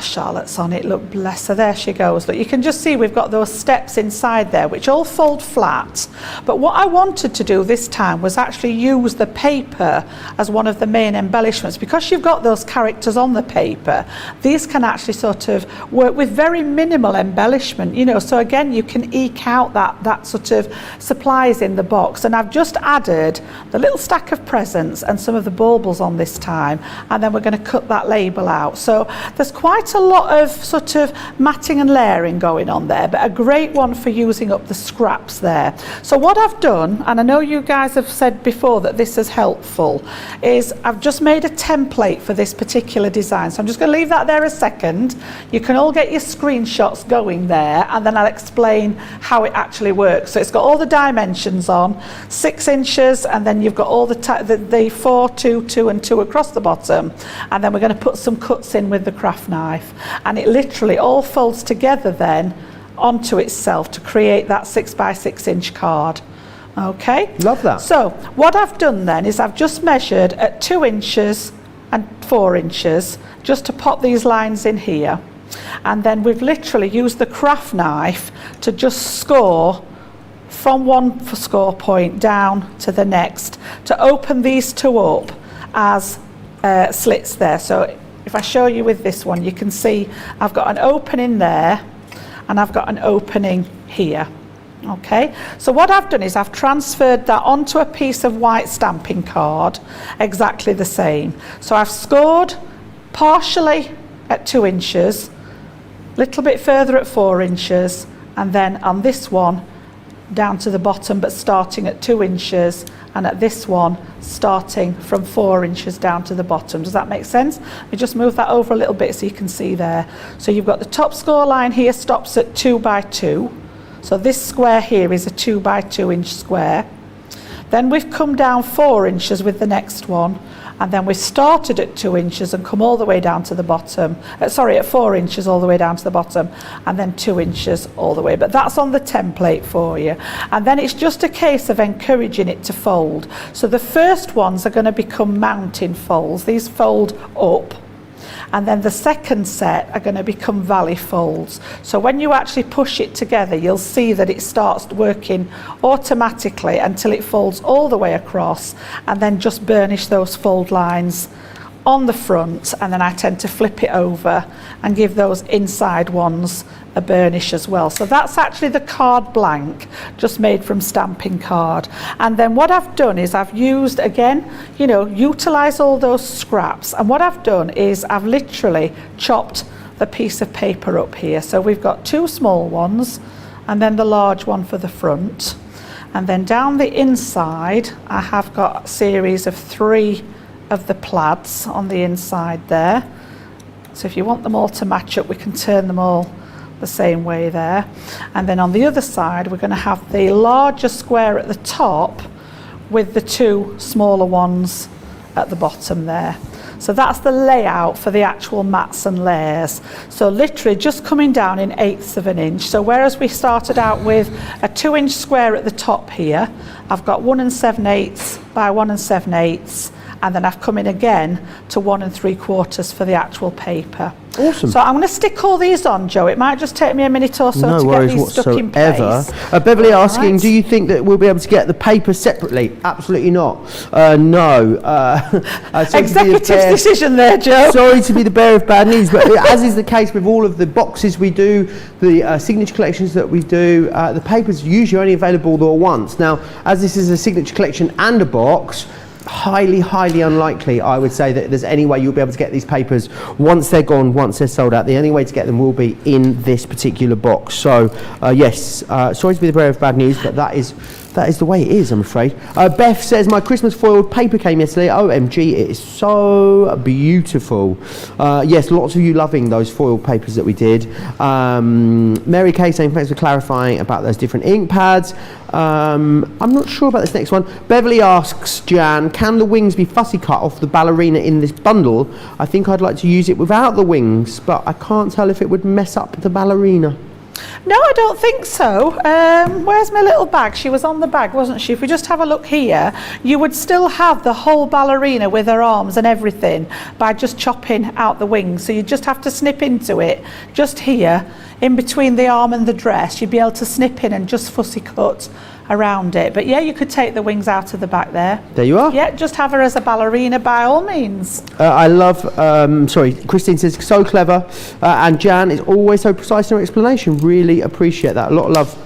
Charlotte's on it, look, bless her, there she goes. Look, you can just see we've got those steps inside there which all fold flat, but what I wanted to do this time was actually use the paper as one of the main embellishments. Because you've got those characters on the paper, these can actually sort of work with very minimal embellishment, you know, so again you can eke out that sort of supplies in the box. And I've just added the little stack of presents and some of the baubles on this time, and then we're going to cut that label out. So there's quite a lot of sort of matting and layering going on there, but a great one for using up the scraps there. So what I've done, and I know you guys have said before that this is helpful, is I've just made a template for this particular design. So I'm just going to leave that there a second. You can all get your screenshots going there, and then I'll explain how it actually works. So it's got all the dimensions on, 6 inches, and then you've got all the 4, 2, 2 and 2 across the bottom, and then we're going to put some cuts in with the craft knife. And it literally all folds together then onto itself to create that 6 by 6 inch card. Okay, love that. So what I've done then is I've just measured at 2 inches and 4 inches just to pop these lines in here, and then we've literally used the craft knife to just score from one score point down to the next to open these two up as slits there. So if I show you with this one, you can see I've got an opening there and I've got an opening here. Okay, so what I've done is I've transferred that onto a piece of white stamping card, exactly the same. So I've scored partially at 2 inches, little bit further at 4 inches, and then on this one down to the bottom, but starting at 2 inches, and at this one starting from 4 inches down to the bottom. Does that make sense? We just move that over a little bit so you can see there. So you've got the top score line here stops at 2 by 2. So this square here is a 2 by 2 inch square. Then we've come down 4 inches with the next one, and then we started at 2 inches and come all the way down to the bottom, at 4 inches all the way down to the bottom, and then 2 inches all the way. But that's on the template for you. And then it's just a case of encouraging it to fold. So the first ones are going to become mountain folds. These fold up. And then the second set are going to become valley folds. So when you actually push it together, you'll see that it starts working automatically until it folds all the way across, and then just burnish those fold lines on the front, and then I tend to flip it over and give those inside ones a burnish as well. So that's actually the card blank, just made from stamping card. And then what I've done is I've used, again, you know, utilize all those scraps, and what I've done is I've literally chopped the piece of paper up here. So we've got 2 small ones and then the large one for the front, and then down the inside I have got a series of 3 of the plaids on the inside there. So if you want them all to match up, we can turn them all the same way there. And then on the other side we're going to have the larger square at the top with the 2 smaller ones at the bottom there. So that's the layout for the actual mats and layers. So literally just coming down in 1/8 of an inch. So whereas we started out with a 2 inch square at the top here, I've got 1 7/8 by 1 7/8, and then I've come in again to 1 3/4 for the actual paper. Awesome. So I'm going to stick all these on, Joe. It might just take me a minute or so to get these stuck in place. Beverly asking, do you think that we'll be able to get the paper separately? Absolutely not. No. Executive decision there, Joe. Sorry to be the bearer of bad news, but as is the case with all of the boxes we do, the signature collections that we do, the paper's usually only available there once. Now, as this is a signature collection and a box, highly unlikely, I would say, that there's any way you'll be able to get these papers once they're gone, once they're sold out. The only way to get them will be in this particular box. So yes, sorry to be the bearer of bad news, but that is the way it is, I'm afraid. Beth says, my Christmas foiled paper came yesterday. OMG, it is so beautiful. Yes, lots of you loving those foiled papers that we did. Mary Kay saying, thanks for clarifying about those different ink pads. I'm not sure about this next one. Beverly asks, Jan, can the wings be fussy cut off the ballerina in this bundle? I think I'd like to use it without the wings, but I can't tell if it would mess up the ballerina. No, I don't think so. Where's my little bag? She was on the bag, wasn't she? If we just have a look here, you would still have the whole ballerina with her arms and everything by just chopping out the wings. So you just have to snip into it, just here, in between the arm and the dress. You'd be able to snip in and just fussy cut around it. But yeah, you could take the wings out of the back there. There you are. Yeah, just have her as a ballerina by all means. I love, Christine says, so clever. And Jan is always so precise in her explanation. Really appreciate that. A lot of love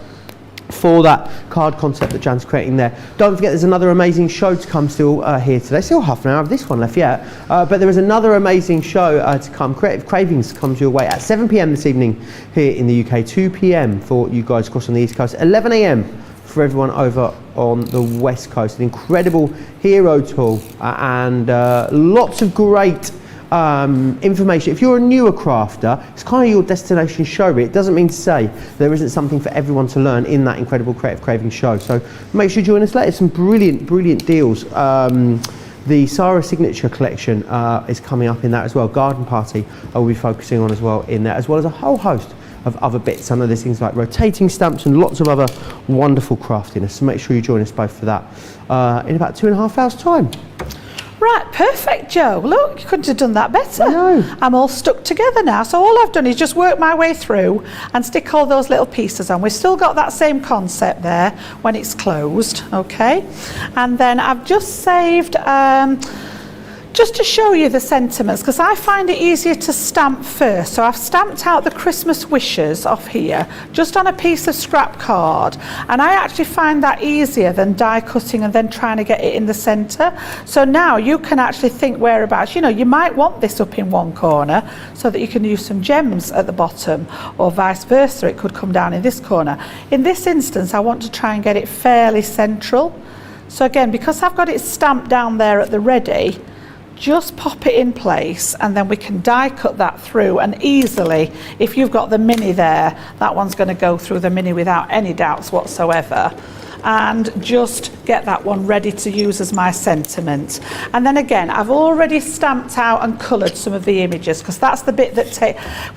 for that card concept that Jan's creating there. Don't forget there's another amazing show to come still here today. Still half an hour of this one left yet. But there is another amazing show to come. Creative Cravings comes your way at 7 p.m. this evening here in the UK. 2 p.m. for you guys across on the East Coast. 11 a.m. for everyone over on the West Coast. An incredible hero tool and lots of great information. If you're a newer crafter, it's kind of your destination show, but it doesn't mean to say there isn't something for everyone to learn in that incredible Creative Cravings show. So make sure you join us later. Some brilliant deals. The Sarah Signature collection is coming up in that as well. Garden Party I will be focusing on as well in there, as well as a whole host of other bits. I know there's things like rotating stamps and lots of other wonderful craftiness, so make sure you join us both for that in about 2.5 hours time. Right, perfect, Joe. Look, you couldn't have done that better. I know. I'm all stuck together now, so all I've done is just work my way through and stick all those little pieces on. We've still got that same concept there when it's closed, okay? And then I've just saved just to show you the sentiments, because I find it easier to stamp first. So I've stamped out the Christmas wishes off here just on a piece of scrap card, and I actually find that easier than die cutting and then trying to get it in the center. So now you can actually think whereabouts, you know, you might want this up in one corner so that you can use some gems at the bottom, or vice versa, it could come down in this corner. In this instance I want to try and get it fairly central. So again, because I've got it stamped down there at the ready, just pop it in place and then we can die cut that through, and easily, if you've got the mini there, that one's going to go through the mini without any doubts whatsoever, and just get that one ready to use as my sentiment. And then again, I've already stamped out and coloured some of the images, because that's the bit that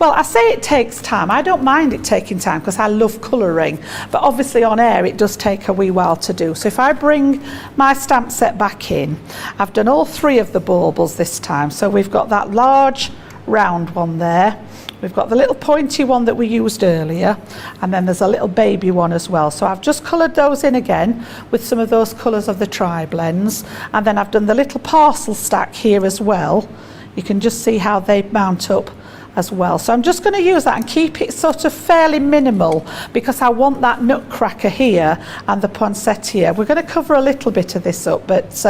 I say it takes time. I don't mind it taking time because I love colouring, but obviously on air it does take a wee while to do. So if I bring my stamp set back in, I've done all 3 of the baubles this time. So we've got that large round one there, we've got the little pointy one that we used earlier, and then there's a little baby one as well. So I've just coloured those in again with some of those colours of the tri-blends, and then I've done the little parcel stack here as well. You can just see how they mount up as well. So I'm just going to use that and keep it sort of fairly minimal, because I want that Nutcracker here and the poinsettia. We're going to cover a little bit of this up, but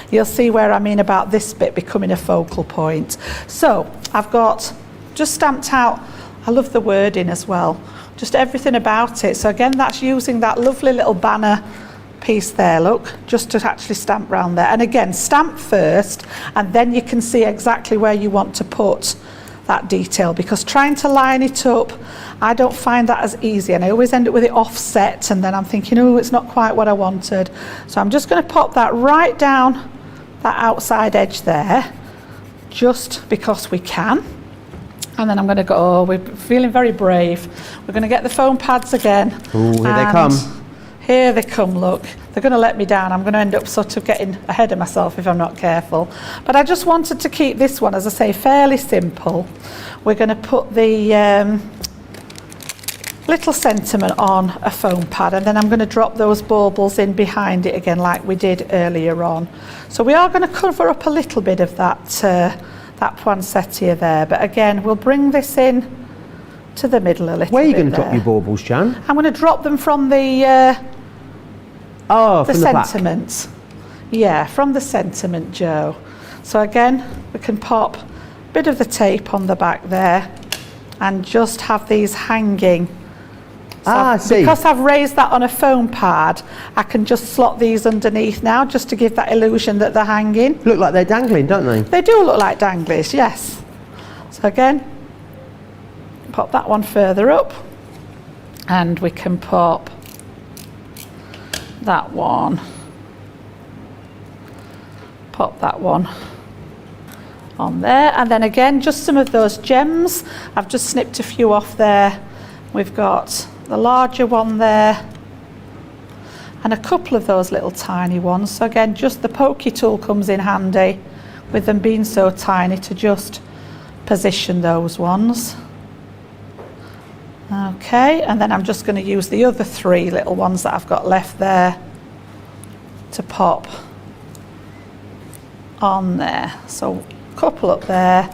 you'll see where I mean about this bit becoming a focal point. So I've got just stamped out, I love the wording as well, just everything about it. So again, that's using that lovely little banner piece there, look, just to actually stamp round there. And again, stamp first, and then you can see exactly where you want to put that detail, because trying to line it up, I don't find that as easy, and I always end up with it offset, and then I'm thinking, oh, it's not quite what I wanted. So I'm just going to pop that right down that outside edge there, just because we can. And then I'm going to go, oh, we're feeling very brave. We're going to get the foam pads again. Oh, here they come. Here they come, look. they're going to let me down. I'm going to end up sort of getting ahead of myself if I'm not careful. But I just wanted to keep this one, as I say, fairly simple. We're going to put the little sentiment on a foam pad, and then I'm going to drop those baubles in behind it again like we did earlier on. So we are going to cover up a little bit of that that poinsettia there, but again we'll bring this in to the middle a little bit. Where are you going to drop your baubles, Jan? I'm going to drop them from the from the sentiment. Yeah, from the sentiment, Joe. So again, we can pop a bit of the tape on the back there and just have these hanging. So see. Because I've raised that on a foam pad, I can just slot these underneath now, just to give that illusion that they're hanging. Look like they're dangling, don't they? They do look like danglies, yes. So again, pop that one further up, and we can pop that one. Pop that one on there, and then again, just some of those gems. I've just snipped a few off there. We've got the larger one there and a couple of those little tiny ones. So again, just the pokey tool comes in handy with them being so tiny to just position those ones. Okay, and then I'm just going to use the other three little ones that I've got left there to pop on there. So a couple up there.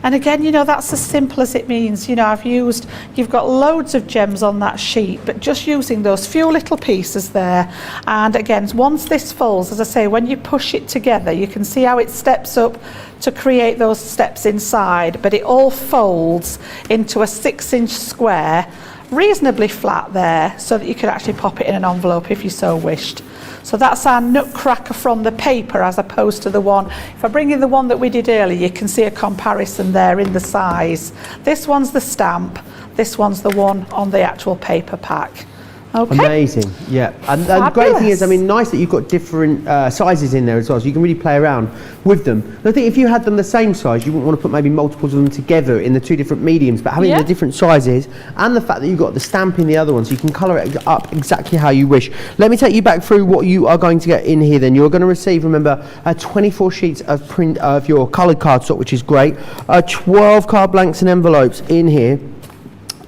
And again, you know, that's as simple as it means. You know, you've got loads of gems on that sheet, but just using those few little pieces there. And again, once this folds, as I say, when you push it together, you can see how it steps up to create those steps inside, but it all folds into a 6-inch square, reasonably flat there, so that you could actually pop it in an envelope if you so wished. So that's our Nutcracker from the paper, as opposed to the one. If I bring in the one that we did earlier, you can see a comparison there in the size. This one's the stamp, this one's the one on the actual paper pack. Okay. Amazing, yeah. And the great thing is, I mean, nice that you've got different sizes in there as well, so you can really play around with them. And I think if you had them the same size, you wouldn't want to put maybe multiples of them together in the two different mediums, but having the different sizes and the fact that you've got the stamp in the other one, so you can colour it up exactly how you wish. Let me take you back through what you are going to get in here then. You're going to receive, remember, 24 sheets of print of your coloured cardstock, which is great, 12 card blanks and envelopes in here.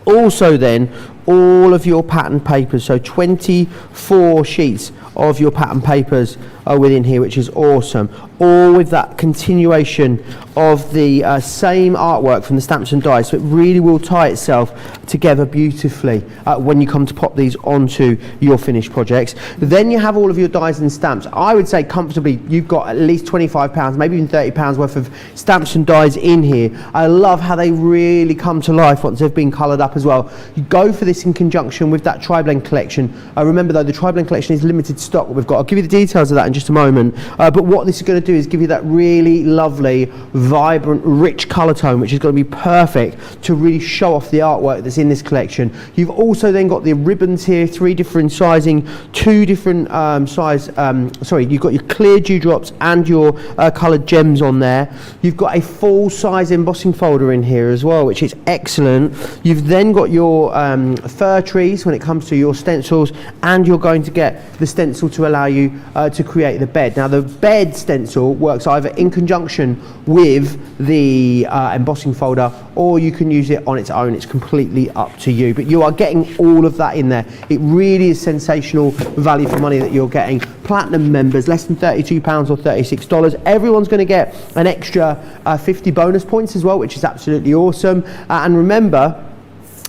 Also then, all of your pattern papers, so 24 sheets of your pattern papers are within here, which is awesome, all with that continuation of the same artwork from the stamps and dies, so it really will tie itself together beautifully when you come to pop these onto your finished projects. Then you have all of your dies and stamps. I would say comfortably you've got at least £25, maybe even £30 worth of stamps and dies in here. I love how they really come to life once they've been coloured up as well. You go for this in conjunction with that tri-blend collection. Remember though, the tri-blend collection is limited stock. I'll give you the details of that in just a moment, but what this is going to do is give you that really lovely, vibrant, rich colour tone, which is going to be perfect to really show off the artwork that's in this collection. You've also then got the ribbons here, 3 different sizing, 2 different you've got your clear dewdrops and your coloured gems on there. You've got a full size embossing folder in here as well, which is excellent. You've then got your fir trees when it comes to your stencils, and you're going to get the stencil to allow you to create the bed. Now the bed stencil works either in conjunction with the embossing folder, or you can use it on its own. It's completely up to you, but you are getting all of that in there. It really is sensational value for money that you're getting. Platinum members, less than £32 or $36. Everyone's going to get an extra 50 bonus points as well, which is absolutely awesome. And remember,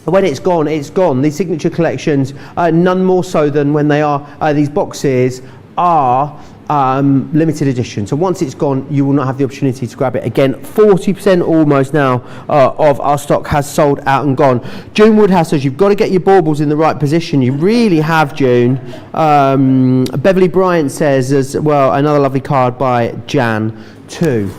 when it's gone, it's gone. These signature collections, none more so than when they are, these boxes are limited edition. So once it's gone, you will not have the opportunity to grab it again. 40% almost now of our stock has sold out and gone. June Woodhouse says you've got to get your baubles in the right position. You really have, June. Beverly Bryant says as well, another lovely card by Jan too.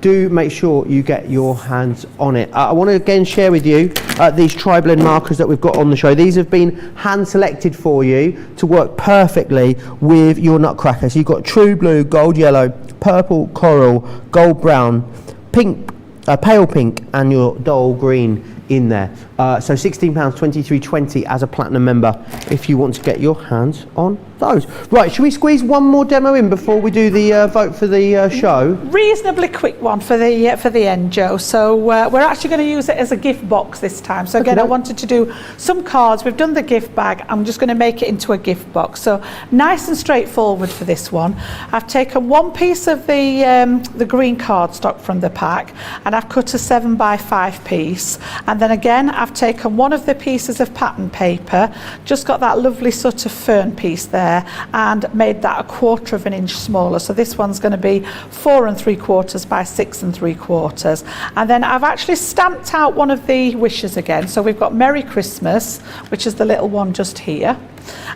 Do make sure you get your hands on it. I want to again share with you these tri-blend markers that we've got on the show. These have been hand selected for you to work perfectly with your Nutcracker. So you've got true blue, gold yellow, purple coral, gold brown, pink, pale pink, and your dull green in there. So £16, £23.20 as a platinum member if you want to get your hands on those. Right, should we squeeze one more demo in before we do the vote for the show? Reasonably quick one for the end, Joe. So we're actually going to use it as a gift box this time. So again, I wanted to do some cards. We've done the gift bag. I'm just going to make it into a gift box. So nice and straightforward for this one. I've taken one piece of the green cardstock from the pack, and I've cut a 7x5 piece. And then again, I've taken one of the pieces of pattern paper, just got that lovely sort of fern piece there, and made that 1/4 of an inch smaller. So this one's going to be 4 3/4 by 6 3/4. And then I've actually stamped out one of the wishes again. So we've got Merry Christmas, which is the little one just here,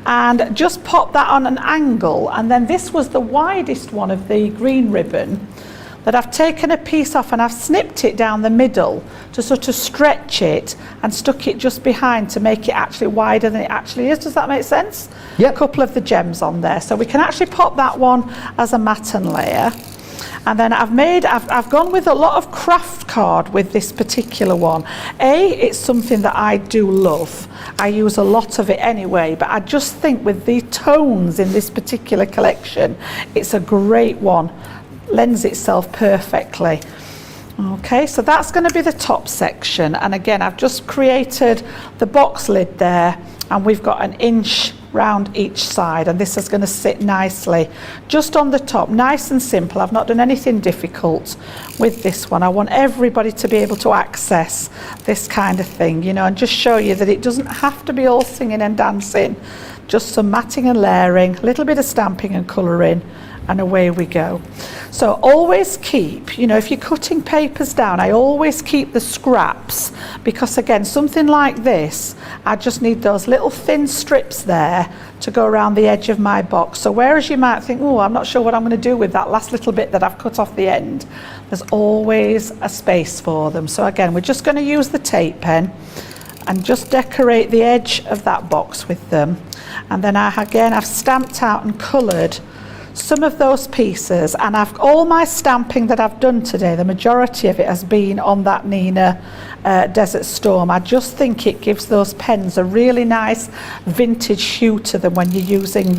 and just pop that on an angle. And then this was the widest one of the green ribbon that I've taken a piece off, and I've snipped it down the middle to sort of stretch it and stuck it just behind to make it actually wider than it actually is. Does that make sense? Yep. A couple of the gems on there. So we can actually pop that one as a matten layer. And then I've gone with a lot of craft card with this particular one. It's something that I do love. I use a lot of it anyway, but I just think with the tones in this particular collection, it's a great one. Lends itself perfectly. Okay, so that's going to be the top section, and again I've just created the box lid there, and we've got 1 inch round each side, and this is going to sit nicely just on the top. Nice and simple. I've not done anything difficult with this one. I want everybody to be able to access this kind of thing, you know, and just show you that it doesn't have to be all singing and dancing. Just some matting and layering, a little bit of stamping and colouring, and away we go. So always keep, you know, if you're cutting papers down, I always keep the scraps, because again, something like this, I just need those little thin strips there to go around the edge of my box. So whereas you might think, oh, I'm not sure what I'm going to do with that last little bit that I've cut off the end, there's always a space for them. So again, we're just going to use the tape pen and just decorate the edge of that box with them. And then I've stamped out and coloured some of those pieces, and all my stamping that I've done today, the majority of it has been on that Nina Desert Storm. I just think it gives those pens a really nice vintage hue to them when you're using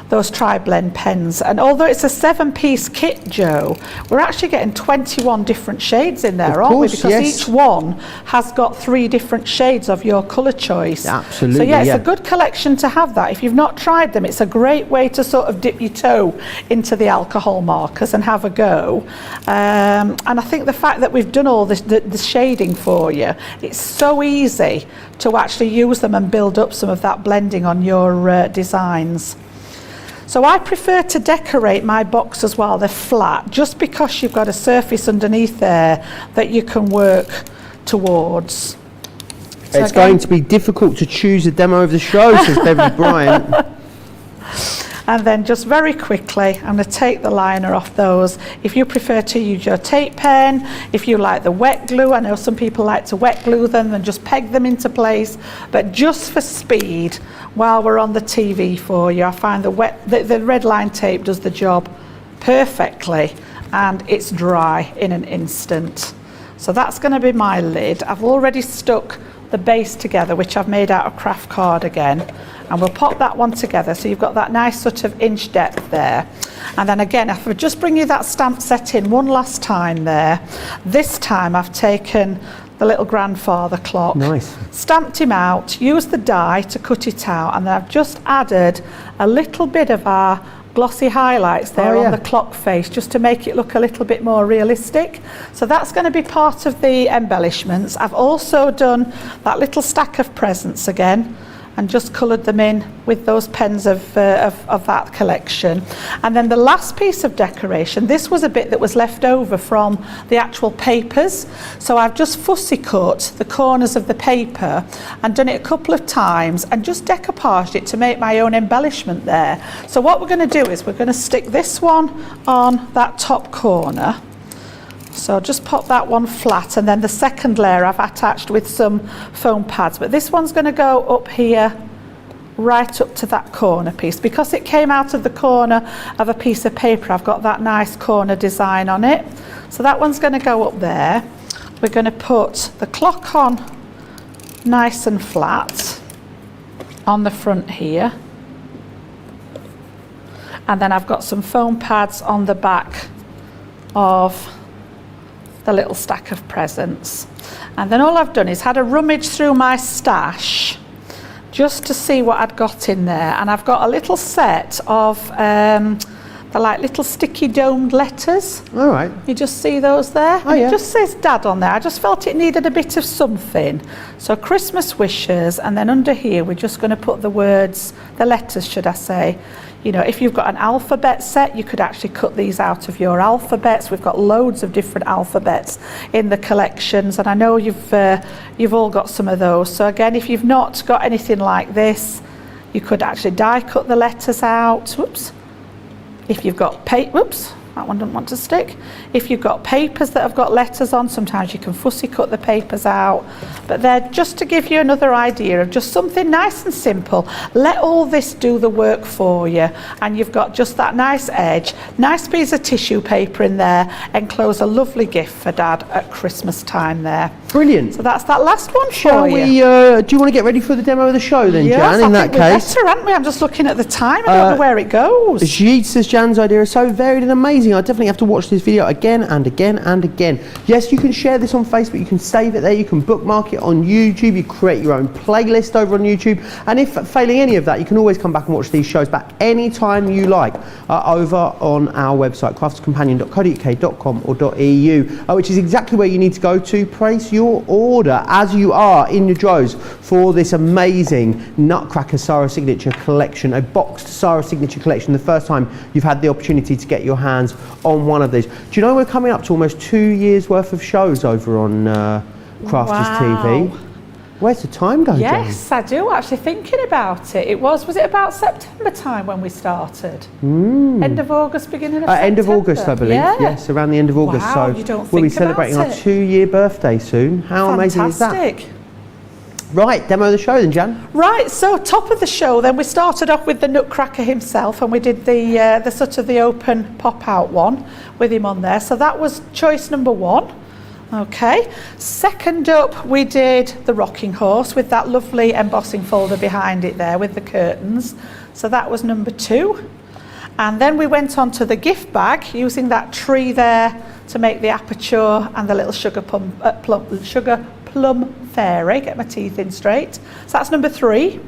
those tri-blend pens. And although it's a 7-piece kit, Joe, we're actually getting 21 different shades in there, aren't we? Because each one has got 3 different shades of your colour choice. Absolutely. So yeah, it's a good collection to have that. If you've not tried them, it's a great way to sort of dip your toe into the alcohol markers and have a go. And I think the fact that we've done all this, the shading for you, it's so easy to actually use them and build up some of that blending on your designs. So I prefer to decorate my box as well. They're flat, just because you've got a surface underneath there that you can work towards. So it's going to be difficult to choose a demo of the show, says Beverly Bryant. And then just very quickly, I'm going to take the liner off those. If you prefer to use your tape pen, if you like the wet glue, I know some people like to wet glue them and just peg them into place, but just for speed, while we're on the TV for you, I find the red line tape does the job perfectly, and it's dry in an instant. So that's going to be my lid. I've already stuck the base together, which I've made out of craft card again, and we'll pop that one together so you've got that nice sort of inch depth there. And then again, if I just bring you that stamp set in one last time there, this time I've taken the little grandfather clock, nice, stamped him out, used the die to cut it out, and then I've just added a little bit of our glossy highlights there on the clock face, just to make it look a little bit more realistic. So that's going to be part of the embellishments. I've also done that little stack of presents again, and just coloured them in with those pens of that collection. And then the last piece of decoration, this was a bit that was left over from the actual papers. So I've just fussy cut the corners of the paper and done it a couple of times and just decoupaged it to make my own embellishment there. So what we're going to do is we're going to stick this one on that top corner. So just pop that one flat, and then the second layer I've attached with some foam pads, but this one's going to go up here right up to that corner piece. Because it came out of the corner of a piece of paper, I've got that nice corner design on it. So that one's going to go up there. we're going to put the clock on nice and flat on the front here. And then I've got some foam pads on the back of the little stack of presents. And then all I've done is had a rummage through my stash just to see what I'd got in there. And I've got a little set of the like little sticky domed letters. All right. You just see those there? Oh, yeah. It just says Dad on there. I just felt it needed a bit of something. So Christmas wishes, and then under here we're just going to put the words, the letters should I say. You know, if you've got an alphabet set, you could actually cut these out of your alphabets. We've got loads of different alphabets in the collections, and I know you've all got some of those. So again, if you've not got anything like this, you could actually die cut the letters out. Whoops. If you've got whoops, that one doesn't want to stick. If you've got papers that have got letters on, sometimes you can fussy cut the papers out. But they're just to give you another idea of just something nice and simple. Let all this do the work for you, and you've got just that nice edge, nice piece of tissue paper in there, enclose a lovely gift for Dad at Christmas time there. Brilliant. So that's that last one Shall for we, you. Do you want to get ready for the demo of the show then, Yes, Jan, in that I think we're case? better, aren't we? I'm just looking at the time. I don't know where it goes. Jeet says Jan's idea is so varied and amazing. I definitely have to watch this video again and again and again. Yes, you can share this on Facebook, you can save it there, you can bookmark it on YouTube, you create your own playlist over on YouTube, and if failing any of that, you can always come back and watch these shows back anytime you like over on our website, crafterscompanion.co.uk.com or .eu, which is exactly where you need to go to place your order as you are in your droves for this amazing Nutcracker Sarah Signature collection, a boxed Sarah Signature collection, the first time you've had the opportunity to get your hands on one of these. Do you know we're coming up to almost 2 years worth of shows over on Crafters TV? Where's the time going, Yes, I do actually thinking about it. Was it about September time when we started? End of August, beginning of September? End of August, I believe. Yeah. Yes, around the end of August. Wow, so you don't we'll be think about celebrating our it. 2-year birthday soon. How amazing is that? Fantastic. Right, demo of the show then, Jan. Right, so top of the show then, we started off with the Nutcracker himself, and we did the sort of the open pop-out one with him on there. So that was choice number 1. Okay, second up we did the rocking horse with that lovely embossing folder behind it there with the curtains. So that was number 2. And then we went on to the gift bag using that tree there to make the aperture and the little sugar plum fairy, get my teeth in straight. So that's number 3.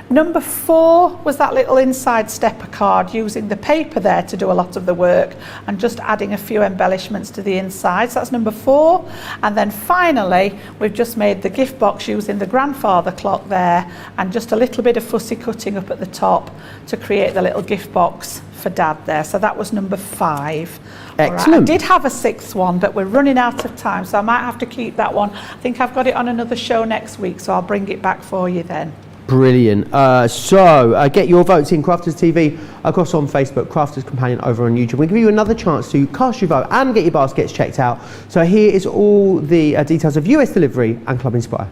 Number 4 was that little inside stepper card using the paper there to do a lot of the work and just adding a few embellishments to the inside. So that's number 4. And then finally, we've just made the gift box using the grandfather clock there and just a little bit of fussy cutting up at the top to create the little gift box for Dad there. So that was number 5. Excellent. Right. I did have a 6th one, but we're running out of time, so I might have to keep that one. I think I've got it on another show next week, so I'll bring it back for you then. Brilliant. So get your votes in Crafters TV across on Facebook, Crafters Companion over on YouTube. We'll give you another chance to cast your vote and get your baskets checked out. So here is all the details of US delivery and Club Inspire.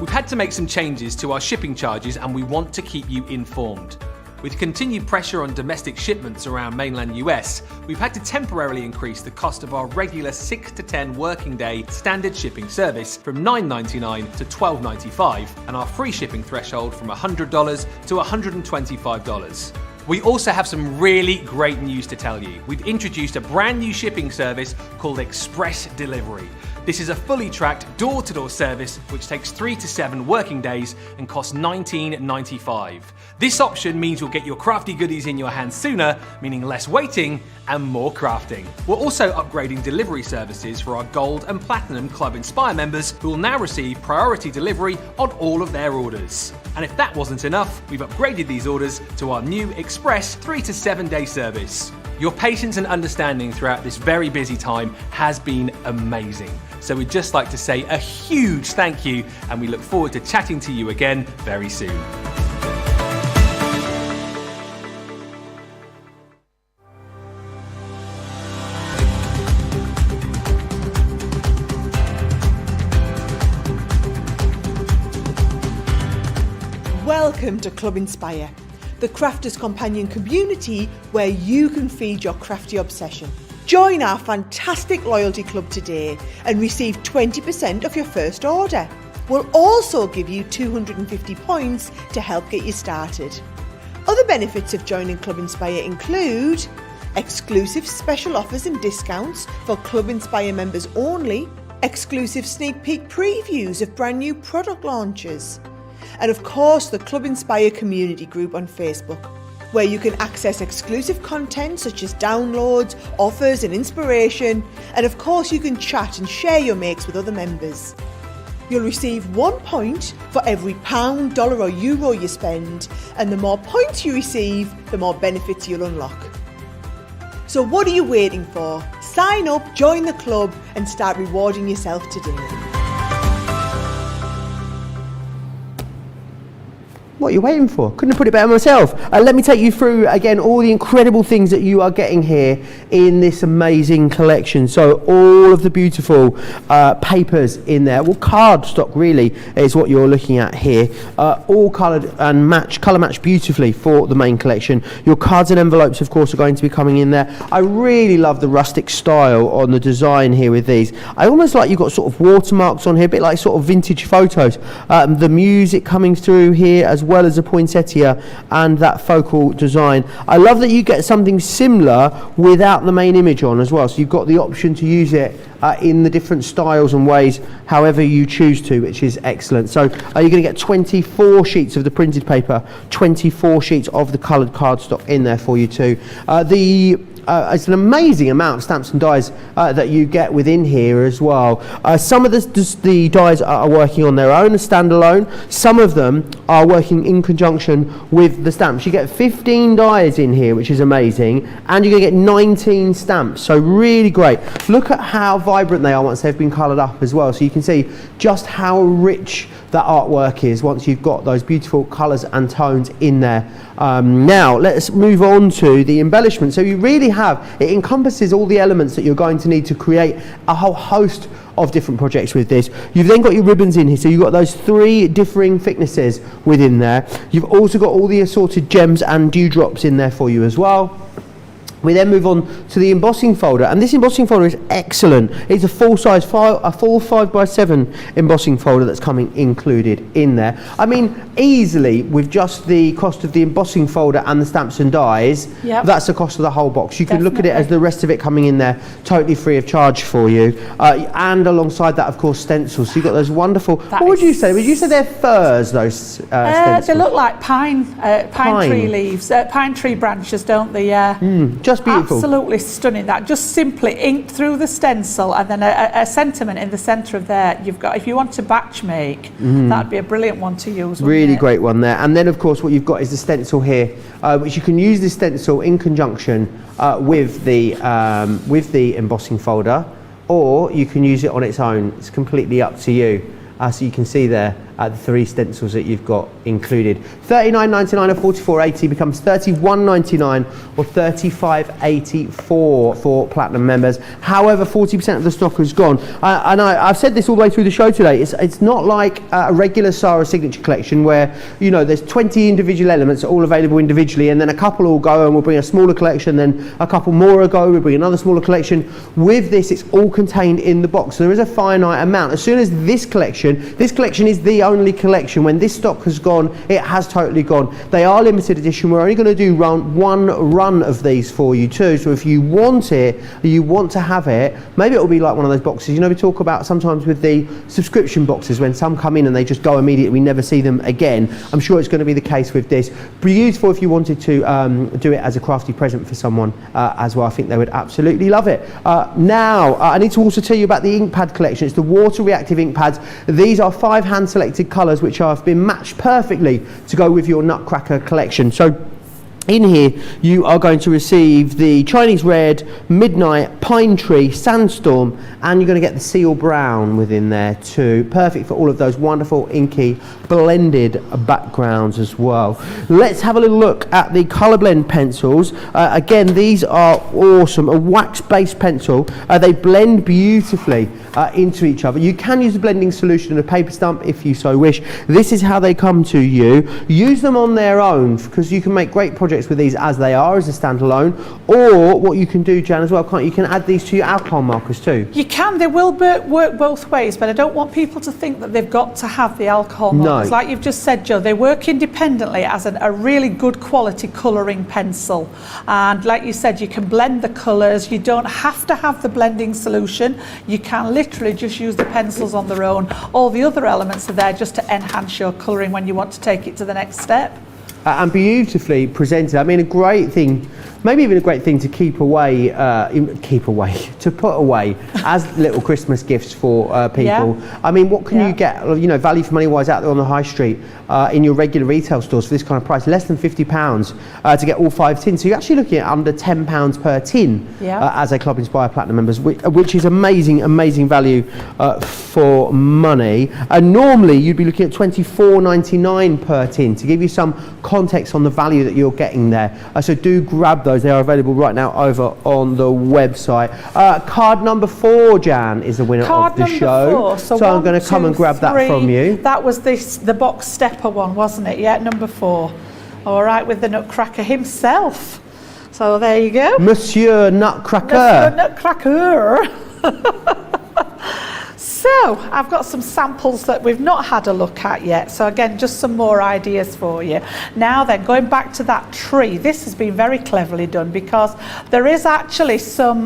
We've had to make some changes to our shipping charges, and we want to keep you informed. With continued pressure on domestic shipments around mainland US, we've had to temporarily increase the cost of our regular 6 to 10 working day standard shipping service from $9.99 to $12.95, and our free shipping threshold from $100 to $125. We also have some really great news to tell you. We've introduced a brand new shipping service called Express Delivery. This is a fully tracked door-to-door service which takes 3 to 7 working days and costs $19.95. This option means you'll get your crafty goodies in your hands sooner, meaning less waiting and more crafting. We're also upgrading delivery services for our Gold and Platinum Club Inspire members, who will now receive priority delivery on all of their orders. And if that wasn't enough, we've upgraded these orders to our new Express 3 to 7 day service. Your patience and understanding throughout this very busy time has been amazing. So we'd just like to say a huge thank you, and we look forward to chatting to you again very soon. Welcome to Club Inspire, the Crafters Companion community where you can feed your crafty obsession. Join our fantastic loyalty club today and receive 20% off your first order. We'll also give you 250 points to help get you started. Other benefits of joining Club Inspire include exclusive special offers and discounts for Club Inspire members only, exclusive sneak peek previews of brand new product launches, and of course the Club Inspire community group on Facebook, where you can access exclusive content such as downloads, offers and inspiration, and of course you can chat and share your makes with other members. You'll receive 1 point for every £1, dollar or euro you spend, and the more points you receive, the more benefits you'll unlock. So what are you waiting for? Sign up, join the club and start rewarding yourself today. What are you waiting for? Couldn't have put it better myself. Let me take you through again all the incredible things that you are getting here in this amazing collection. So all of the beautiful papers in there. Well, cardstock really is what you're looking at here. All coloured and colour matched beautifully for the main collection. Your cards and envelopes, of course, are going to be coming in there. I really love the rustic style on the design here with these. I almost like you've got sort of watermarks on here, a bit like sort of vintage photos. The music coming through here as well as a poinsettia and that focal design. I love that you get something similar without the main image on as well, so you've got the option to use it in the different styles and ways however you choose to, which is excellent. So you're going to get 24 sheets of the printed paper, 24 sheets of the coloured cardstock in there for you too. It's an amazing amount of stamps and dies that you get within here as well. Some of the dies are working on their own, standalone. Some of them are working in conjunction with the stamps. You get 15 dies in here, which is amazing, and you're going to get 19 stamps, so really great. Look at how vibrant they are once they've been coloured up as well, so you can see just how rich that artwork is once you've got those beautiful colours and tones in there. Now let's move on to the embellishment. So you really it encompasses all the elements that you're going to need to create a whole host of different projects with this. You've then got your ribbons in here, so you've got those 3 differing thicknesses within there. You've also got all the assorted gems and dewdrops in there for you as well. We then move on to the embossing folder, and this embossing folder is excellent. It's a full 5x7 embossing folder that's coming included in there. I mean, easily with just the cost of the embossing folder and the stamps and dies, that's the cost of the whole box. You can look at it as the rest of it coming in there totally free of charge for you. And alongside that, of course, stencils. So you've got those wonderful, what would you say? Would you say they're firs, those stencils? They look like pine tree leaves, pine tree branches, don't they? Just beautiful. Absolutely stunning. That just simply inked through the stencil, and then a sentiment in the centre of there. You've got, if you want to batch make, that'd be a brilliant one to use. Really great one there. And then of course what you've got is the stencil here, which you can use the stencil in conjunction with the embossing folder, or you can use it on its own. It's completely up to you. So you can see there the 3 stencils that you've got included. $39.99 or $44.80 becomes $31.99 or $35.84 for platinum members. However, 40% of the stock is gone. And I've said this all the way through the show today. It's not like a regular Sarah signature collection where, you know, there's 20 individual elements all available individually, and then a couple will go and we'll bring a smaller collection, then a couple more will go, we'll bring another smaller collection. With this, it's all contained in the box. So there is a finite amount. As soon as this collection is the only collection. When this stock has gone, it has totally gone. They are limited edition. We're only going to do one run of these for you too. So if you want it, you want to have it, maybe it will be like one of those boxes. You know, we talk about sometimes with the subscription boxes when some come in and they just go immediately, we never see them again. I'm sure it's going to be the case with this. Beautiful if you wanted to do it as a crafty present for someone as well. I think they would absolutely love it. Now, I need to also tell you about the ink pad collection. It's the water reactive ink pads. These are 5 hand selected colours which have been matched perfectly to go with your Nutcracker collection. So in here you are going to receive the Chinese Red, Midnight, Pine Tree, Sandstorm, and you're going to get the Seal Brown within there too. Perfect for all of those wonderful inky blended backgrounds as well. Let's have a little look at the colour blend pencils. Again, these are awesome. A wax based pencil. They blend beautifully into each other. You can use a blending solution in a paper stump if you so wish. This is how they come to you. Use them on their own because you can make great projects projects with these as they are, as a standalone, or what you can do, Jan, as well, can't you? You can add these to your alcohol markers too. You can, they will work both ways, but I don't want people to think that they've got to have the alcohol markers. No. Like you've just said, Joe, they work independently as a really good quality colouring pencil. And like you said, you can blend the colours. You don't have to have the blending solution. You can literally just use the pencils on their own. All the other elements are there just to enhance your colouring when you want to take it to the next step. And beautifully presented. I mean, a great thing, maybe even a great thing to keep away, to put away as little Christmas gifts for people. Yeah. I mean, what can you get, you know, value for money wise out there on the high street in your regular retail stores for this kind of price? Less than £50 to get all 5 tins. So you're actually looking at under £10 per tin as a Club Inspire Platinum members, which is amazing, amazing value for money. And normally you'd be looking at £24.99 per tin to give you some context on the value that you're getting there. So do grab those. They are available right now over on the website. Card number 4, Jan, is the winner of the show. So I'm going to come and grab that from you. That was the box stepper one, wasn't it? Yeah, number 4. All right, with the Nutcracker himself. So there you go. Monsieur Nutcracker. Monsieur Nutcracker. So I've got some samples that we've not had a look at yet. So again, just some more ideas for you. Now then, going back to that tree, this has been very cleverly done because there is actually some,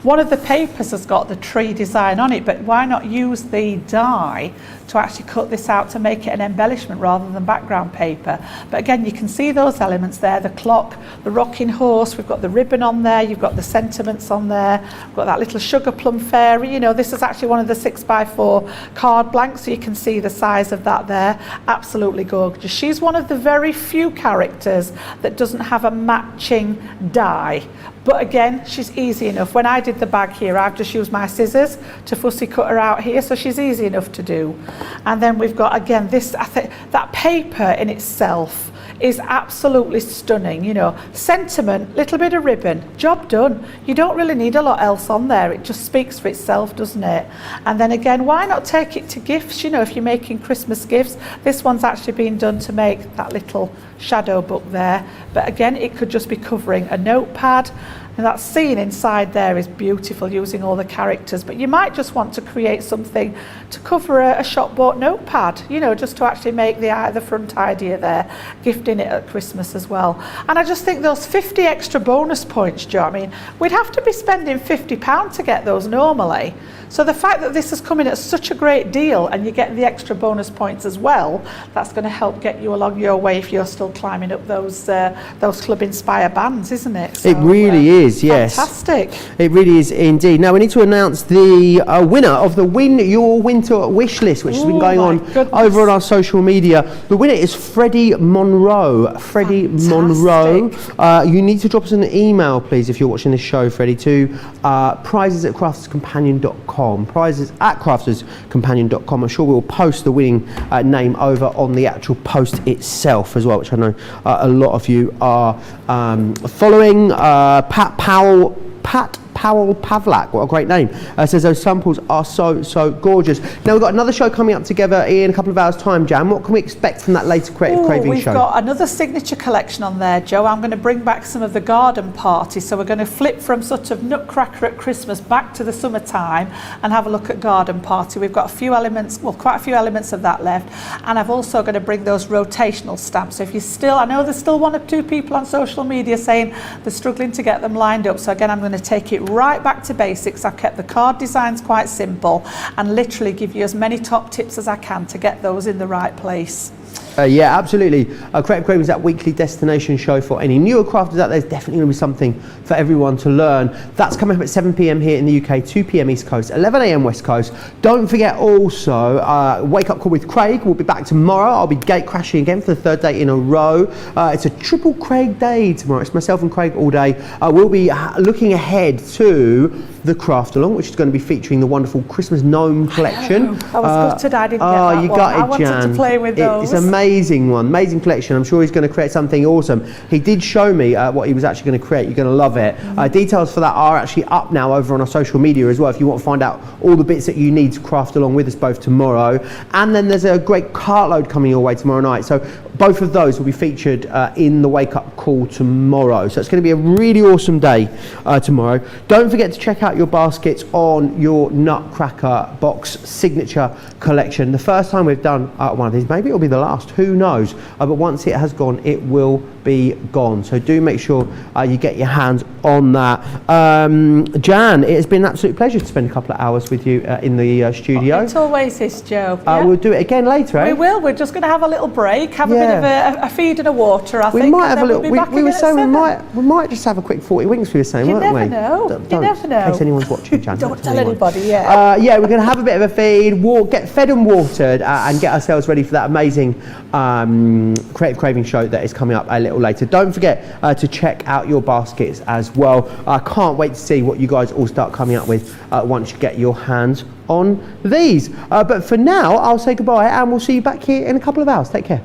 one of the papers has got the tree design on it, but why not use the die to actually cut this out to make it an embellishment rather than background paper. But again, you can see those elements there, the clock, the rocking horse, we've got the ribbon on there, you've got the sentiments on there, we've got that little sugar plum fairy. You know, this is actually one of the 6x4 card blanks, so you can see the size of that there. Absolutely gorgeous. She's one of the very few characters that doesn't have a matching die. But again, she's easy enough. When I did the bag here, I've just used my scissors to fussy cut her out here, so she's easy enough to do. And then we've got, again, this, I think, that paper in itself is absolutely stunning. You know, sentiment, little bit of ribbon, job done. You don't really need a lot else on there. It just speaks for itself, doesn't it? And then again, why not take it to gifts? You know, if you're making Christmas gifts, this one's actually been done to make that little shadow book there. But again, it could just be covering a notepad. And that scene inside there is beautiful, using all the characters, but you might just want to create something to cover a shop bought notepad, you know, just to actually make the front idea there, gifting it at Christmas as well. And I just think those 50 extra bonus points, Joe, I mean, we'd have to be spending £50 to get those normally. So the fact that this is coming at such a great deal and you get the extra bonus points as well, that's going to help get you along your way if you're still climbing up those Club Inspire bands, isn't it? So, it really is, yes. Fantastic. It really is indeed. Now we need to announce the winner of the Win Your Winter Wish List, which has been going on over on our social media. The winner is Freddie Monroe. Freddie Monroe. You need to drop us an email, please, if you're watching this show, Freddie, to prizes@crafterscompanion.com. Prizes at crafterscompanion.com. I'm sure we'll post the winning name over on the actual post itself as well, which I know a lot of you are following. Pat Powell Pavlak, what a great name, says those samples are so gorgeous. Now we've got another show coming up together in a couple of hours time, Jan. What can we expect from that later Creative Craving show? We've got another signature collection on there, Joe. I'm going to bring back some of the garden party, so we're going to flip from sort of Nutcracker at Christmas back to the summertime and have a look at garden party. We've got a few elements, well, quite a few elements of that left, and I've also going to bring those rotational stamps. So if you still, I know there's still 1 or 2 people on social media saying they're struggling to get them lined up, so again I'm going to take it right back to basics. I've kept the card designs quite simple and literally give you as many top tips as I can to get those in the right place. Yeah, absolutely. Creative Craving is that weekly destination show for any newer crafters out there. There's definitely going to be something for everyone to learn. That's coming up at 7 p.m. here in the UK, 2 p.m. East Coast, 11 a.m. West Coast. Don't forget also, Wake Up Call with Craig. We'll be back tomorrow. I'll be gate crashing again for the 3rd day in a row. It's a triple Craig day tomorrow. It's myself and Craig all day. We'll be looking ahead to the Craft Along, which is going to be featuring the wonderful Christmas gnome collection. I was gutted I didn't get that you one. got it, I wanted Jan. to play with those. It's an amazing one, amazing collection. I'm sure he's going to create something awesome. He did show me what he was actually going to create. You're going to love it. Details for that are actually up now over on our social media as well, if you want to find out all the bits that you need to craft along with us both tomorrow. And then there's a great cartload coming your way tomorrow night. So both of those will be featured in the wake up call tomorrow. So it's going to be a really awesome day tomorrow. Don't forget to check out your baskets on your Nutcracker box signature collection. The first time we've done one of these, maybe it'll be the last, who knows, but once it has gone, it will be gone. So do make sure you get your hands on that. Jan, it has been an absolute pleasure to spend a couple of hours with you in the studio. It's always is, Joe. Yeah. We'll do it again later, eh? We will. We're just going to have a little break, have a bit of a feed and a water, I think. We might have a little. We were saying we might just have a quick 40 winks. We were saying, weren't we? You never know. In case anyone's watching, Jan. Don't tell anybody. Yeah, we're going to have a bit of a feed, get fed and watered, and get ourselves ready for that amazing Creative Craving show that is coming up a little later. Don't forget to check out your baskets as well. I can't wait to see what you guys all start coming up with once you get your hands on these. But for now, I'll say goodbye, and we'll see you back here in a couple of hours. Take care.